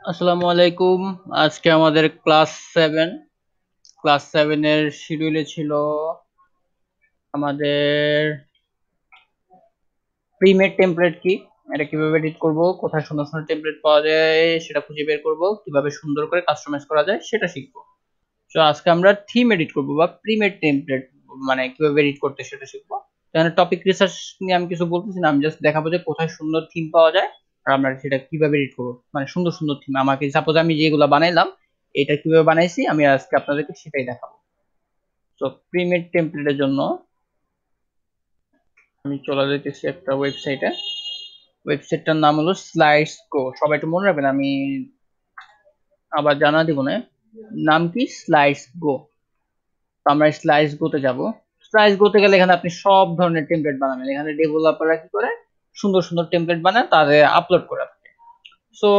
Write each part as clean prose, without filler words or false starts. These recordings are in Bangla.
আসসালামু আলাইকুম। আজকে আমাদের ক্লাস 7 এর শিডিউলে ছিল আমাদের প্রিমেড টেমপ্লেট কি, এটা কিভাবে এডিট করব, কোথায় সুন্দর সুন্দর টেমপ্লেট পাওয়া যায় সেটা খুঁজে বের করব, কিভাবে সুন্দর করে কাস্টমাইজ করা যায় সেটা শিখবো। তো আজকে আমরা থিম এডিট করব বা প্রিমেড টেমপ্লেট মানে কিভাবে এডিট করতে সেটা শিখবো। এখানে টপিক রিসার্চ নিয়ে আমি কিছু বলতেছি না, আমি জাস্ট দেখাবো যে কোথায় সুন্দর থিম পাওয়া যায় আর আমরা সেটা কিভাবে এডিট করবো। মানে সুন্দর সুন্দর থিম আমাকে সাপোজ আমি যেগুলো বানাইলাম এটা কিভাবে বানাইছি আমি আজকে আপনাদেরকে সেটাই দেখাবো। তো প্রিমেড টেমপ্লেটের জন্য আমি চলে যেতেছি একটা ওয়েবসাইটে। ওয়েবসাইটটার নাম হলো স্লাইডস গো, সবাই একটু মনে রাখবেন, আমি আবার জানা দিব না। নাম কি? স্লাইডস গো। তো আমরা স্লাইস গোতে যাব। স্লাইস গোতে গেলে এখানে আপনি সব ধরনের টেমপ্লেট বানাবেন। এখানে ডেভেলপাররা কি করে সুন্দর সুন্দর টেমপ্লেট বানায় তাদের আপলোড করে থাকে। সো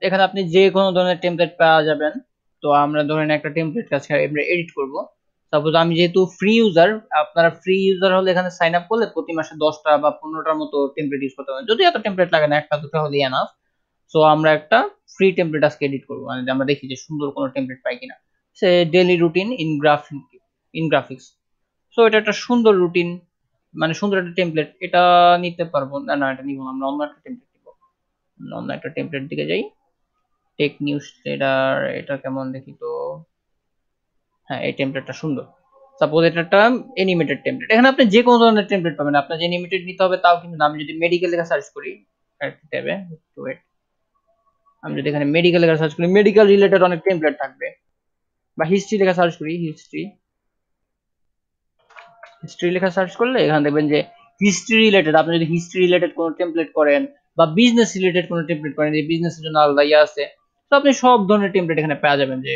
এখানে আপনি যে কোনো ধরনের টেমপ্লেট পাওয়া যাবেন। তো আমরা ধরেন একটা টেমপ্লেট কাছে আমরা এডিট করব। সাপোজ আমি যেহেতু ফ্রি ইউজার, আপনারা ফ্রি ইউজার হলে এখানে সাইন আপ করলে প্রতি মাসে 10টা বা 15টার মতো টেমপ্লেট ইউজ করতে পারবেন, যদি এত টেমপ্লেট লাগে না, একটা দুটো হলেই এনাফ। সো আমরা একটা ফ্রি টেমপ্লেট আজকে এডিট করবো, মানে আমরা দেখি যে সুন্দর কোনো টেমপ্লেট পাই কিনা। সে daily routine in graphics. So এটা একটা সুন্দর রুটিন, মানে সুন্দর একটা টেমপ্লেট। এটা নিতে পারবো না, না এটা নিব না, আমরা অন্য একটা টেমপ্লেট নিব। অন্য একটা টেমপ্লেট দিকে যাই। টেক নিউজ ট্রেডার, এটা কেমন দেখি তো। হ্যাঁ, এই টেমপ্লেটটা সুন্দর। সাপোজ এটা একটা এনিমেটেড টেমপ্লেট, এখানে আপনি যে কোনো ধরনের টেমপ্লেট পাবেন, আপনার যে এনিমেটেড নিতে হবে তাও কিন্তু না। আমি যদি মেডিকেল লেখা সার্চ করি ট্যাবে, ওয়েট, আমি যদি এখানে মেডিকেল লেখা সার্চ করি মেডিকেল রিলেটেড অনেক টেমপ্লেট থাকবে। বা হিস্ট্রি লেখা সার্চ করি, হিস্ট্রি হিস্ট্রি লেখা সার্চ করলে এখানে দেখবেন যে হিস্ট্রি রিলেটেড, আপনি যদি হিস্ট্রি রিলেটেড কোনো টেমপ্লেট করেন বা বিজনেস রিলেটেড কোনো টেমপ্লেট করেন, এই বিজনেসের জন্য আলাদা ইয়ে আছে। তো আপনি সব ধরনের টেমপ্লেট এখানে পেয়ে যাবেন যে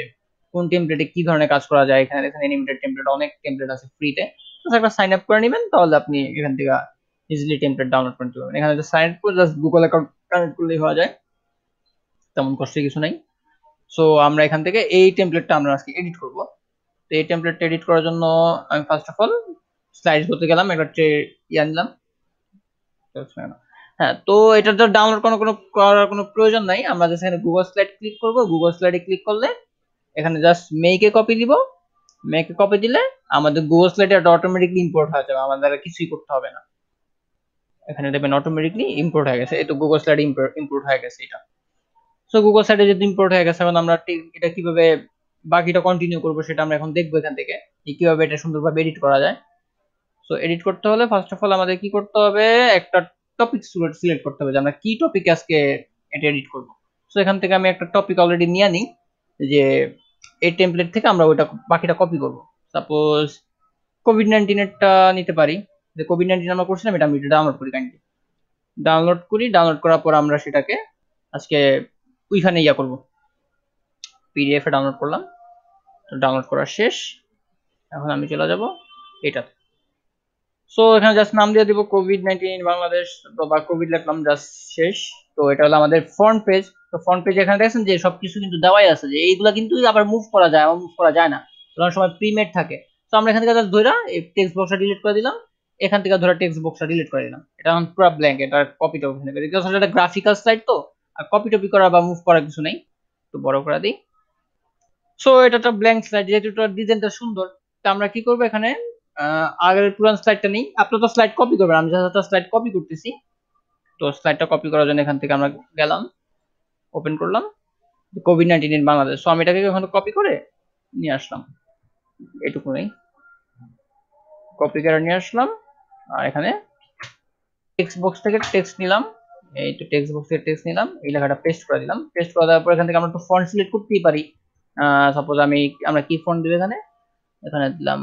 কোন টেমপ্লেটে কি ধরনের কাজ করা যায়। এখানে দেখেন এনিমেটেড টেমপ্লেট, অনেক টেমপ্লেট আছে ফ্রিতে। তো একটা সাইন আপ করে নেবেন, তাহলে আপনি এখান থেকে ইজিলি টেমপ্লেট ডাউনলোড করে নিতে পারবেন। এখানে সাইন আপ করে জাস্ট গুগল অ্যাকাউন্ট কানেক্ট করলেই হওয়া যায়, তেমন কষ্টের কিছু নাই। সো আমরা এখান থেকে এই টেমপ্লেটটা আমরা আজকে এডিট করব। তো এই টেমপ্লেটটা এডিট করার জন্য আমি ফার্স্ট অফ অল স্লাইডস করতে গেলাম, একটা ইয়া নিলাম। হ্যাঁ, তো এটা তো ডাউনলোড করার কোনো প্রয়োজন নাই। আমরা জাস্ট এখানে গুগল স্লাইড ক্লিক করব। গুগল স্লাইডে ক্লিক করলে এখানে জাস্ট মেইকে কপি দিব। মেইকে কপি দিলে আমাদের গুগল স্লাইডে এটা অটোমেটিকলি ইম্পোর্ট হয়ে যাবে, আমাদের আর কিছুই করতে হবে না। এখানে দেখবেন অটোমেটিকলি ইম্পোর্ট হয়ে গেছে, এই তো গুগল স্লাইডে ইম্পোর্ট হয়ে গেছে এটা। সো গুগল স্লাইডে যদি ইম্পোর্ট হয়ে গেছে, এখন আমরা ঠিক এটা কিভাবে বাকিটা কন্টিনিউ করব সেটা আমরা এখন দেখবো এখান থেকে, যে কিভাবে এটা সুন্দরভাবে এডিট করা যায়। সো এডিট করতে হলে ফার্স্ট অফ অল আমাদের কি করতে হবে, একটা টপিক সিলেক্ট করতে হবে যে আমরা কি টপিক আজকে এটা এডিট করব। সো এখান থেকে আমি একটা টপিক অলরেডি নিয়ে নিই, যে এই টেমপ্লেট থেকে আমরা ওইটা বাকিটা কপি করব। সাপোজ কোভিড-19 এরটা নিতে পারি, যে কোভিড-19 আমরা করছিলাম, এটা আমি ডাউনলোড করি কাইন্ডলি। ডাউনলোড করার পর আমরা সেটাকে আজকে ওইখানে ইয়া করব, পিডিএফ এ ডাউনলোড করলাম। তো ডাউনলোড করা শেষ, এখন আমি চলে যাব এটাতে। সো এখানে জাস্ট নাম দিয়ে দিব কোভিড-19 বাংলাদেশ, বা কোভিড লিখলাম, জাস্ট শেষ। তো এটা হলো আমাদের ফ্রন্ট পেজ। তো ফ্রন্ট পেজ এখানে দেখছেন যে সবকিছু কিন্তু দেওয়াই আছে, যে এইগুলা কিন্তু আবার মুভ করা যায়, আবার মুভ করা যায় না, অনেক সময় প্রিমেড থাকে। তো আমরা এখান থেকে জাস্ট ধরে এই টেক্সট বক্সটা ডিলিট করে দিলাম, এখান থেকে ধরে টেক্সট বক্সটা ডিলিট করে দিলাম। এটা এখন পুরো ব্ল্যাঙ্ক, এটা কপিটা ওখানে করে দিই, আসলে এটা গ্রাফিক্যাল স্লাইড তো, আর কপি টপি করা বা মুভ করার কিছু নেই। একটু বড় করে দিই। সো এটা একটা ব্ল্যাঙ্ক স্লাইড, যেহেতু এটার ডিজাইনটা সুন্দর। তো আমরা কি করবো এখানে, আগের পুরান স্লাইডটা নেই, আপনারা তো স্লাইড কপি করবেন, আমি জাস্ট একটা স্লাইড কপি করতেছি। তো স্লাইডটা কপি করার জন্য এখান থেকে আমরা গেলাম, ওপেন করলাম কোভিড-19 ইন বাংলাদেশ। সো আমি এটাকে ওখানে কপি করে নিয়ে আসলাম, এটুকু নেই, কপি করে নিয়ে আসলাম। আর এখানে টেক্সট বক্স থেকে টেক্সট নিলাম, এই তো টেক্সট বক্স থেকে টেক্সট নিলাম, এই লেখাটা পেস্ট করে দিলাম। পেস্ট করে দেওয়ার পর এখান থেকে আমরা তো ফন্ট সিলেক্ট করতেই পারি। সাপোজ আমরা কি ফন্ট দিব, এখানে এখানে দিলাম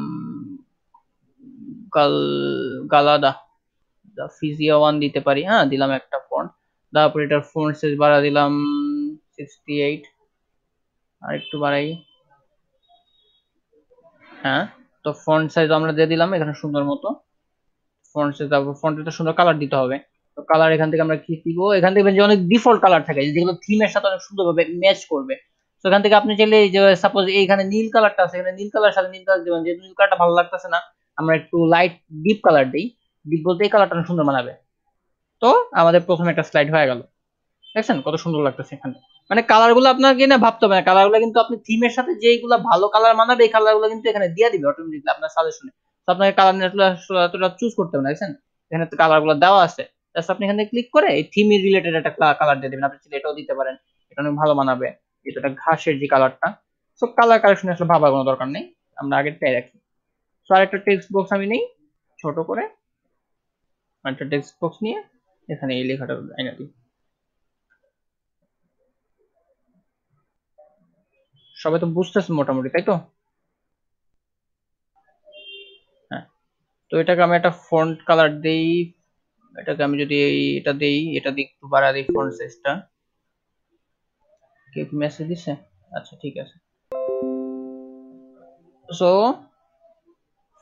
গাল গালাদা দা ফিজিয়া 1 দিতে পারি। হ্যাঁ, দিলাম একটা ফন্ট। তারপর এটার ফন্ট সাইজ বাড়া দিলাম 68, আর একটু বাড়াই। হ্যাঁ, তো ফন্ট সাইজ আমরা দিয়ে দিলাম এখানে সুন্দর মতো ফন্ট সাইজ। তারপর ফন্টের সুন্দর কালার দিতে হবে। তো কালার এখান থেকে আমরা কি দিব, এখান থেকে যে অনেক ডিফল্ট কালার থাকে যেগুলো থিমের সাথে অনেক সুন্দরভাবে ম্যাচ করবে। তো এখান থেকে আপনি চাইলে যে সাপোজ এইখানে নীল কালারটা আছে, এখানে নীল কালার সাথে নীল কালার দিবেন, যে নীল কালারটা ভালো লাগতেছে না, আমরা একটু লাইট ডিপ কালার দিই। ডিপ বলতে এই কালারটা সুন্দর মানাবে। তো আমাদের প্রথম একটা স্লাইড হয়ে গেল। দেখছেন কত সুন্দর লাগতেছে এখানে। মানে কালার গুলো আপনাকে না ভাবতে হবে না, কালার গুলো কিন্তু আপনি থিমের সাথে যেইগুলো ভালো কালার মানাবে এই কালার গুলো কিন্তু এখানে দিয়ে দিবে অটোমেটিকলি আপনার সাজেশনে। তো আপনাকে কালার নিয়ে এতটা চুজ করতে হবে না, দেখছেন এখানে তো কালার গুলো দেওয়া আছে। জাস্ট আপনি এখানে ক্লিক করে এই থিম রিলেটেড একটা কালার দিয়ে দিবেন। আপনি চাইলে এটাও দিতে পারেন, এটা অনেক ভালো মানাবে, এটা ঘাসের যে কালারটা। সো কালার কালেকশন আসলে ভাবার কোনো দরকার নেই, আমরা আগেরটাই রাখি। সো আরেকটা টেক্সট বক্স আমি নেই ছোট করে, একটা টেক্সট বক্স নিয়ে এখানে এই লেখাটা এনে দিই। সবাই তো বুঝতেছেন মোটামুটি, তাই তো? হ্যাঁ, তো এটাকে আমি একটা ফন্ট কালার দেই। এটাকে আমি যদি এটা দেই, এটা দিই একটু বাড়া দিই ফন্ট সাইজটা। কে মেসেজ দিছে? আচ্ছা ঠিক আছে। সো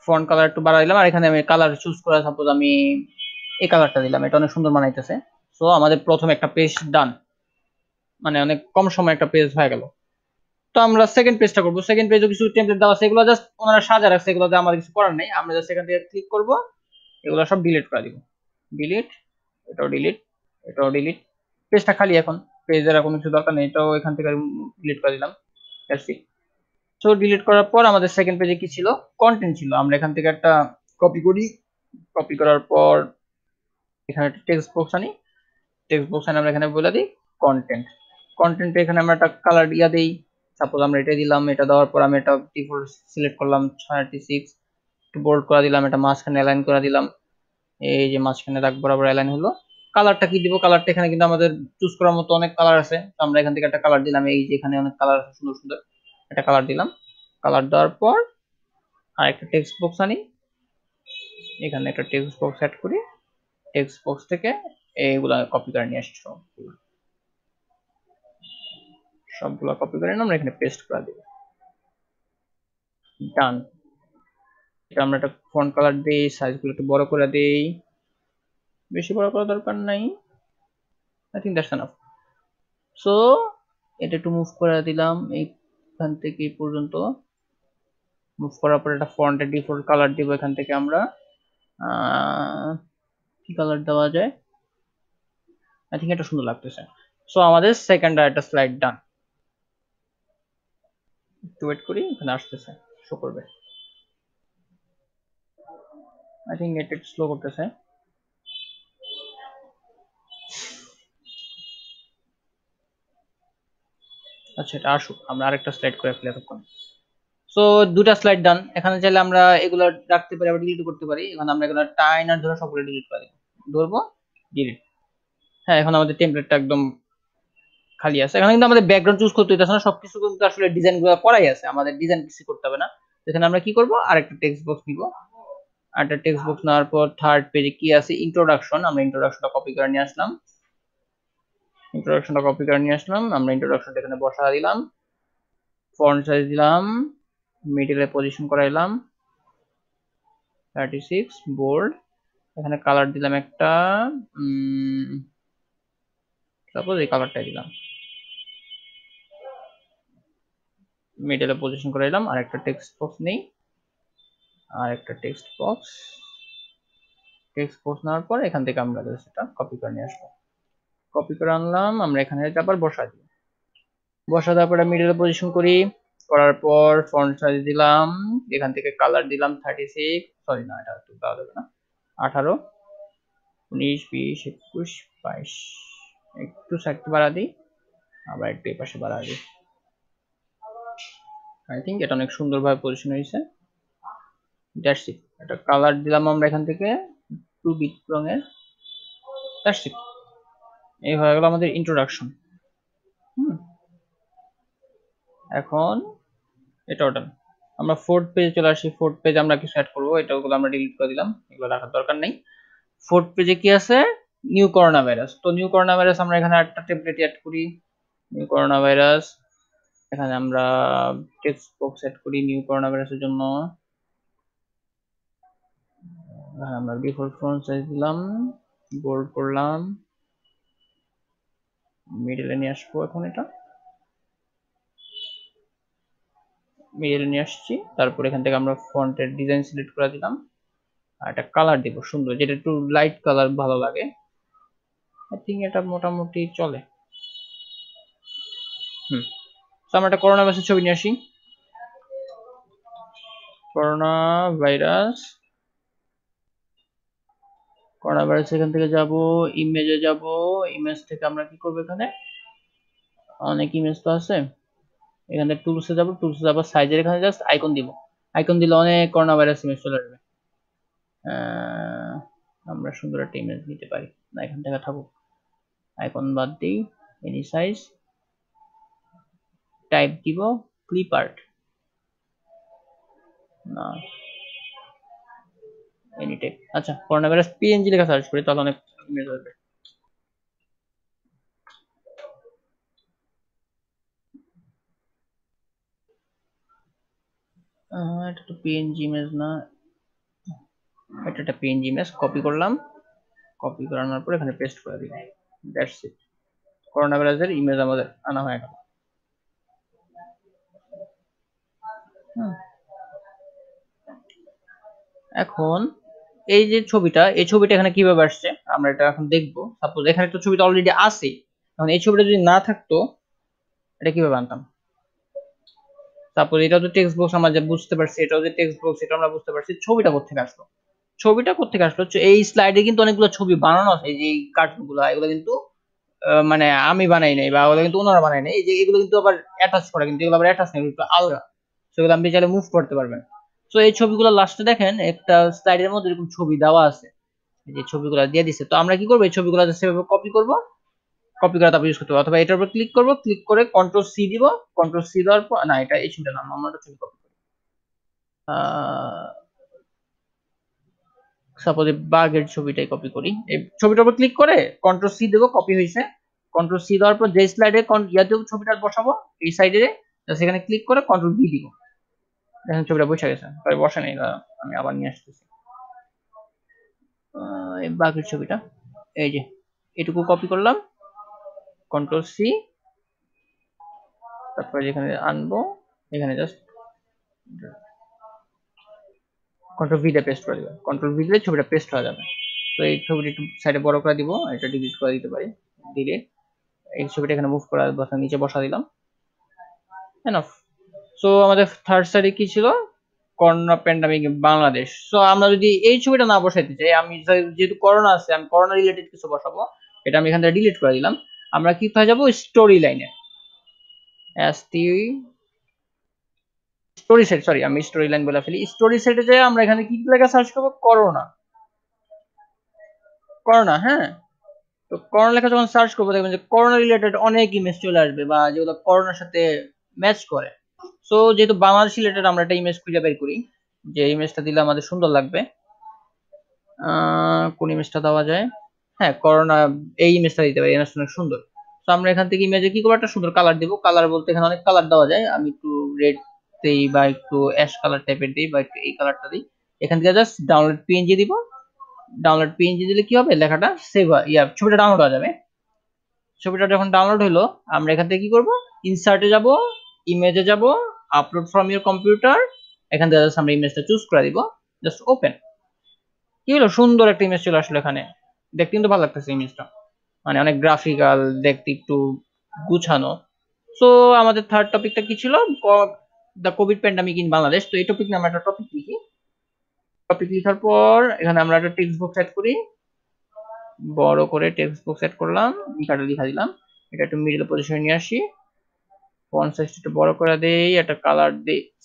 ফন্ট কালার একটু বাড়া দিলাম, আর এখানে আমি কালার চুজ করে সাপোজ আমি এই কালারটা দিলাম, এটা অনেক সুন্দর মানাইতেছে। সো আমাদের প্রথম একটা পেজ ডান, মানে অনেক কম সময় একটা পেজ হয়ে গেল। তো আমরা সেকেন্ড পেজটা করবো। সেকেন্ড পেজও কিছু টেমপ্লেট দেওয়া আছে, এগুলো জাস্ট ওনারা সাজা রাখছে, এগুলোতে আমাদের কিছু করার নেই। আমরা জাস্ট এখান থেকে ক্লিক করব, এগুলো সব ডিলিট করে দিব। ডিলিট, এটাও ডিলিট, এটাও ডিলিট। পেজটা খালি এখন, পেজের কোনো কিছু দরকার নেই, এটাও এখান থেকে ডিলিট করে দিলাম। সো ডিলিট করার পর আমাদের সেকেন্ড পেজে কি ছিল? কন্টেন্ট ছিল। আমরা এখান থেকে একটা কপি করি, কপি করার পর এখানে একটা টেক্সট বক্স আনি। টেক্সট বক্স আনি আমরা এখানে বলে দিই কন্টেন্ট। কন্টেন্টে এখানে আমরা একটা কালার দিয়া দেই, সাপোজ আমরা এটা দিলাম। এটা দেওয়ার পর আমি এটা ডিফল্ট সিলেক্ট করলাম 36, একটু বোল্ড করে দিলাম, এটা মাঝখানে অ্যালাইন করে দিলাম। এই যে মাঝখানে দাগ বরাবর অ্যালাইন হলো। কালারটা কি দিব? কালারটা এখানে কিন্তু আমাদের চুজ করার মতো অনেক কালার আছে, তো আমরা এখান থেকে একটা কালার দিলাম। এই যে এখানে অনেক কালার আছে সুন্দর সুন্দর, একটা কালার দিলাম। কালার দেওয়ার পর আর একটা টেক্সট বক্স আনি, এখানে একটা টেক্সট বক্স অ্যাড করি। টেক্সট বক্স থেকে এইগুলা কপি করে নিয়ে আসছি, সবগুলা কপি করে নিয়ে আমরা এখানে পেস্ট করে দিব। ডান। এটা আমরা একটা ফন্ট কালার দিই, সাইজগুলো একটু বড় করে দেই, বেশি বড় করার দরকার নাই। I think that's enough. So এটা একটু মুভ করে দিলাম এইখান থেকে এই পর্যন্ত। মুভ করার পর একটা ফন্টের ডিফল্ট কালার দিব এখান থেকে আমরা। কি কালার দেওয়া যায়? আই থিঙ্ক এটা সুন্দর লাগতেছে। সো আমাদের সেকেন্ড আর একটা স্লাইড ডান। একটু ওয়েট করি, এখানে আসতেছে, শো করবে। আই থিঙ্ক এটা একটু স্লো করতেছে। আচ্ছা এটা আসুক, আমরা আরেকটা স্লাইড করে ফেলি এতক্ষণ। সো দুটা স্লাইড ডান। এখানে চাইলে আমরা এগুলো রাখতে পারি, আবার ডিলিট করতে পারি। এখন আমরা এগুলো টাইন আর ধরে সবগুলো ডিলিট করে দিব। ধরবো, ডিলিট। হ্যাঁ, এখন আমাদের টেমপ্লেটটা একদম খালি আছে। এখানে কিন্তু আমাদের ব্যাকগ্রাউন্ড চুজ করতে হইতেছে না, সবকিছু কিন্তু আসলে ডিজাইন গুলো করাই আছে, আমাদের ডিজাইন কিছু করতে হবে না। এখানে আমরা কি করব? আরেকটা টেক্সট বক্স নিব। আরেকটা টেক্সট বক্স নেওয়ার পর থার্ড পেজে কি আছে? ইন্ট্রোডাকশন। আমরা ইন্ট্রোডাকশনটা কপি করে নিয়ে আসলাম। আমরা ইন্ট্রোডাকশনটা এখানে বসা দিলাম। ফন্ট সাইজ দিলাম, মিডলে পজিশন করাইলাম 36, বোল্ড। এখানে কালার দিলাম একটা, সাপোজ এই কালারটাই দিলাম। মিডলে পজিশন করাইলাম। আর একটা টেক্সট বক্স নেই, আর একটা টেক্সট বক্স নেওয়ার পর এখান থেকে আমরা সেটা কপি করে নিয়ে আসবো। কপি করে আনলাম, আমরা এখানে আবার বসা দিই। বসা দেওয়ার পরে মিডলে পজিশন করি, করার পর ফন্ট সাইজ দিলাম, এখান থেকে কালার দিলাম 36, সরি না এটা একটু দেওয়া যাবে না, 18, 19, 20, 21, 22, একটু সাইড বাড়া দিই, আবার একটু এই পাশে বাড়া দিই। আই থিঙ্ক এটা অনেক সুন্দরভাবে পজিশন হয়েছে। That's it. একটা কালার দিলাম আমরা এখান থেকে 2 বিট রঙের। That's it. এই হয়ে গেল আমাদের ইন্ট্রোডাকশন। এখন এটা ডান। আমরা ফোর্থ পেজে চলে আসি। ফোর্থ পেজ আমরা কিছু অ্যাড করবো, এটাগুলো আমরা ডিলিট করে দিলাম, এগুলো রাখার দরকার নেই। ফোর্থ পেজে কি আছে? New corona virus. তো নিউ করোনা ভাইরাস আমরা এখানে একটা টেমপ্লেট অ্যাড করি, নিউ করোনা ভাইরাস। এখানে আমরা টেক্সট বক্স অ্যাড করি নিউ করোনা ভাইরাসের জন্য। আমরা ডিফল্ট ফন্ট সাইজ দিলাম, বোল্ড করলাম, মিডলে নিয়ে আসবো। এখন এটা মিডলে নিয়ে আসছি। তারপর এখান থেকে আমরা ফন্টের ডিজাইন সিলেক্ট করে দিলাম, আর একটা কালার দিব সুন্দর, যেটা একটু লাইট কালার ভালো লাগে। আই থিঙ্ক এটা মোটামুটি চলে। তো আমরা একটা করোনা ভাইরাসের ছবি নিয়ে আসি। করোনা ভাইরাস, করোনা ভাইরাস এখান থেকে যাব, ইমেজে যাব, ইমেজ থেকে আমরা কি করব, এখানে অনেক ইমেজ তো আছে, এখানে টুলসে যাব, টুলসে যাব, সাইজের এখানে জাস্ট আইকন দিব, আইকন দিলে অনেক করোনা ভাইরাস ইমেজ চলে আসবে। আমরা সুন্দর একটা ইমেজ নিতে পারি না, এখান থেকে থাকুক, আইকন বাদ দিই, এনি সাইজ, টাইপ দিব ক্লিপ আর্ট, না এনি টাইপ। আচ্ছা, করোনা ভাইরাস পিএনজি লেখা সার্চ করি, তাহলে অনেক ইমেজ আসবে। এটা তো পিএনজি ইমেজ না, এটা একটা পিএনজি ইমেজ, কপি করলাম, কপি করানোর পর এখানে পেস্ট করে দিই, দ্যাটস ইট, করোনা ভাইরাসের ইমেজ আমাদের আনা হয়ে গেল। এখন এই যে ছবিটা, এই ছবিটা এখানে কিভাবে আসছে আমরা এটা এখন দেখবো। সাপোজ এখানে একটা ছবিটা অলরেডি আছে, এখন এই ছবিটা যদি না থাকতো এটা কিভাবে আনতাম। সাপোজ এটা তো টেক্সট বক্স আমরা যে বুঝতে পারছি, এটাও যে টেক্সট বক্স এটা আমরা বুঝতে পারছি, ছবিটা কোথেকে আসলো, ছবিটা কোথেকে আসলো, এই স্লাইডে কিন্তু অনেকগুলো ছবি বানানো আছে, এই যে কার্টুন গুলো, এগুলো কিন্তু মানে আমি বানাই নাই বা ওগুলো কিন্তু ওনারা বানাই নাই, এই যে এগুলো কিন্তু আবার অ্যাটাচ করা, কিন্তু এগুলো আবার অ্যাটাচ নেই, একটু আলাদা, সেগুলো আপনি চাইলে মুভ করতে পারবেন। তো এই ছবিগুলো লাস্টে দেখেন একটা স্লাইডের মধ্যে এরকম ছবি দেওয়া আছে, এই যে ছবিগুলো দিয়ে দিছে, তো আমরা কি করবো, এই ছবিগুলো সেভাবে কপি করব, কপি করে তারপর ইউজ করতে পারবো, অথবা এটার উপর ক্লিক করব, ক্লিক করে কন্ট্রোল সি দিব, কন্ট্রোল সি দেওয়ার পর, না এটা এই ছবিটা না, আমরা একটা ছবি কপি করি, সাপোজ বাঘের ছবিটাই কপি করি, এই ছবিটার উপর ক্লিক করে কন্ট্রোল সি দেবো, কপি হয়েছে, কন্ট্রোল সি দেওয়ার পর যে স্লাইডে ইয়াতে ছবিটা বসাবো এই সাইডে সেখানে ক্লিক করে কন্ট্রোল ভি দিব, দেখেন ছবিটা বসে গেছে, তাই বসে নেই, আমি আবার নিয়ে আসতেছি এই বাঘের ছবিটা, এই যে এটুকু কপি করলাম, কন্ট্রোল সি, তারপরে যেখানে আনবো এখানে জাস্ট কন্ট্রোল ভি দিয়ে পেস্ট করে দিবেন, কন্ট্রোল ভি দিলে ছবিটা পেস্ট হয়ে যাবে। তো এই ছবিটা একটু সাইডে বড় করে দিব, এটা ডিলিট করে দিতে পারি, দিলে এই ছবিটা এখানে মুভ করার বসা নিচে বসা দিলাম, এনাফ। সো আমাদের থার্ড সাইডে কি ছিল, করোনা প্যান্ডামিক বাংলাদেশ। সো আমরা যদি এই ছবিটা না বসাইতে চাই, আমি যেহেতু করোনা আছে, আমি করোনা রিলেটেড কিছু বসাবো, এটা আমি এখান থেকে ডিলিট করে দিলাম, আমরা কি কোথায় যাবো, স্টোরি লাইনে, এসটি স্টোরি সেট, সরি আমি স্টোরি লাইন বলে ফেলি, স্টোরি সেটে যাই আমরা এখানে কি লেখা সার্চ করবো, করোনা, করোনা, হ্যাঁ। তো করোনা লেখা যখন সার্চ করবো দেখবেন যে করোনা রিলেটেড অনেক ইমেজ চলে আসবে, বা যেগুলো করোনার সাথে ম্যাচ করে। সো যেহেতু বাংলাদেশ রিলেটেড আমরা একটা ইমেজ খুঁজে বের করি, যে ইমেজটা দিলে আমাদের সুন্দর লাগবে, কোন ইমেজটা দেওয়া যায়, হ্যাঁ করোনা, এই ইমেজটা দিতে পারি, ইমেজটা অনেক সুন্দর। তো আমরা এখান থেকে ইমেজে কি করবো, একটা সুন্দর কালার দিব, কালার বলতে এখানে অনেক কালার দেওয়া যায়, আমি একটু রেড দেই বা একটু অ্যাশ কালার টাইপের দিই বা একটু এই কালারটা দিই, এখান থেকে জাস্ট ডাউনলোড পিএনজি দিব, ডাউনলোড পিএনজি দিলে কি হবে, লেখাটা সেভ হয়, ছবিটা ডাউনলোড হয়ে যাবে। ছবিটা যখন ডাউনলোড হলো আমরা এখান থেকে কি করব, ইনসার্টে যাব, ইমেজে যাব, আপলোড ফ্রম ইওর কম্পিউটার, এখান থেকে জাস্ট আমরা ইমেজটা চুজ করে দিব, জাস্ট ওপেন, কি হলো, সুন্দর একটা ইমেজ চলে আসলো এখানে, দেখতে কিন্তু ভালো লাগতেছে ইমেজটা, মানে অনেক গ্রাফিক্যাল, দেখতে একটু গুছানো। সো আমাদের থার্ড টপিকটা কি ছিল, the Covid pandemic in Bangladesh. তো এই টপিক নিয়ে আমরা একটা টপিক লিখি, টপিক লিখার পর এখানে আমরা একটা টেক্সট বক্স অ্যাড করি, বড় করে টেক্সট বক্স অ্যাড করলাম, লেখাটা লিখা দিলাম, এটা একটু মিডল পজিশনে নিয়ে আসি, ফন্ট সাইজটা একটু বড় করে দেই, একটা কালার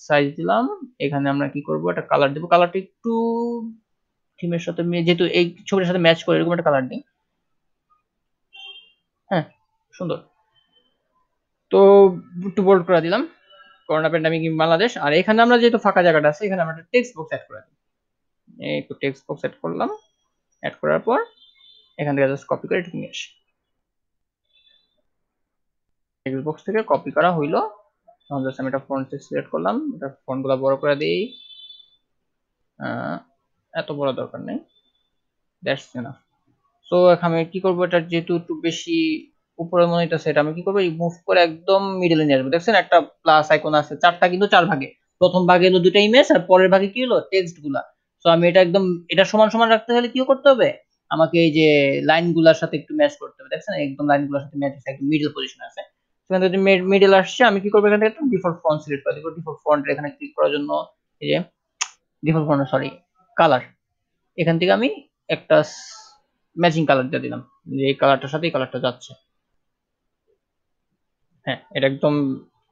সাইজ দিলাম, এখানে আমরা কি করব, একটা কালার দেব, কালারটা একটু থিমের সাথে যেহেতু এই ছবিটার সাথে ম্যাচ করে এরকম একটা কালার দিই, হ্যাঁ সুন্দর। তো একটু বোল্ড করে দিলাম, করোনা প্যান্ডামিক ইন বাংলাদেশ, আর এখানে আমরা যেহেতু ফাঁকা জায়গাটা আছে এখানে আমরা একটা টেক্সট বক্স অ্যাড করে দিই, এই একটু টেক্সট বক্স অ্যাড করলাম, অ্যাড করার পর এখান থেকে জাস্ট কপি করে এটাকে নিয়ে আসি, টেক্সট বক্স থেকে কপি করা হইলো, তখন জাস্ট আমি এটা ফন্ট সিলেক্ট করলাম, এটা ফন্টগুলো বড় করে দিই, এত বড় দরকার নেই, দ্যাটস এনাফ। সো এখন আমি কি করবো, এটা যেহেতু একটু বেশি উপরে মনে হইতেছে, এটা আমি কি করবো, মুভ করে একদম মিডলে নিয়ে আসবো, দেখছেন একটা প্লাস আইকন আছে, চারটা কিন্তু চার ভাগে, প্রথম ভাগে হলো দুটা ইমেজ আর পরের ভাগে কি হলো টেক্সট গুলা। তো আমি এটা একদম এটা সমান সমান রাখতে হলে কি করতে হবে, আমাকে এই যে লাইনগুলোর সাথে একটু ম্যাচ করতে হবে, দেখছেন একদম লাইনগুলোর সাথে ম্যাচ আছে, একদম মিডল পজিশন আছে। সেখানে যদি মিডল আসছে আমি কি করবো, এখান থেকে একটা ডিফল্ট ফন্ট সিলেক্ট করে দিব। ডিফল্ট ফন্ট এখানে ক্লিক করার জন্য এই যে ডিফল্ট ফন্ট সরি কালার, এখান থেকে আমি একটা ম্যাচিং কালার দিয়ে দিলাম, যে এই কালারটার সাথে এই কালারটা যাচ্ছে। হ্যাঁ, এটা একদম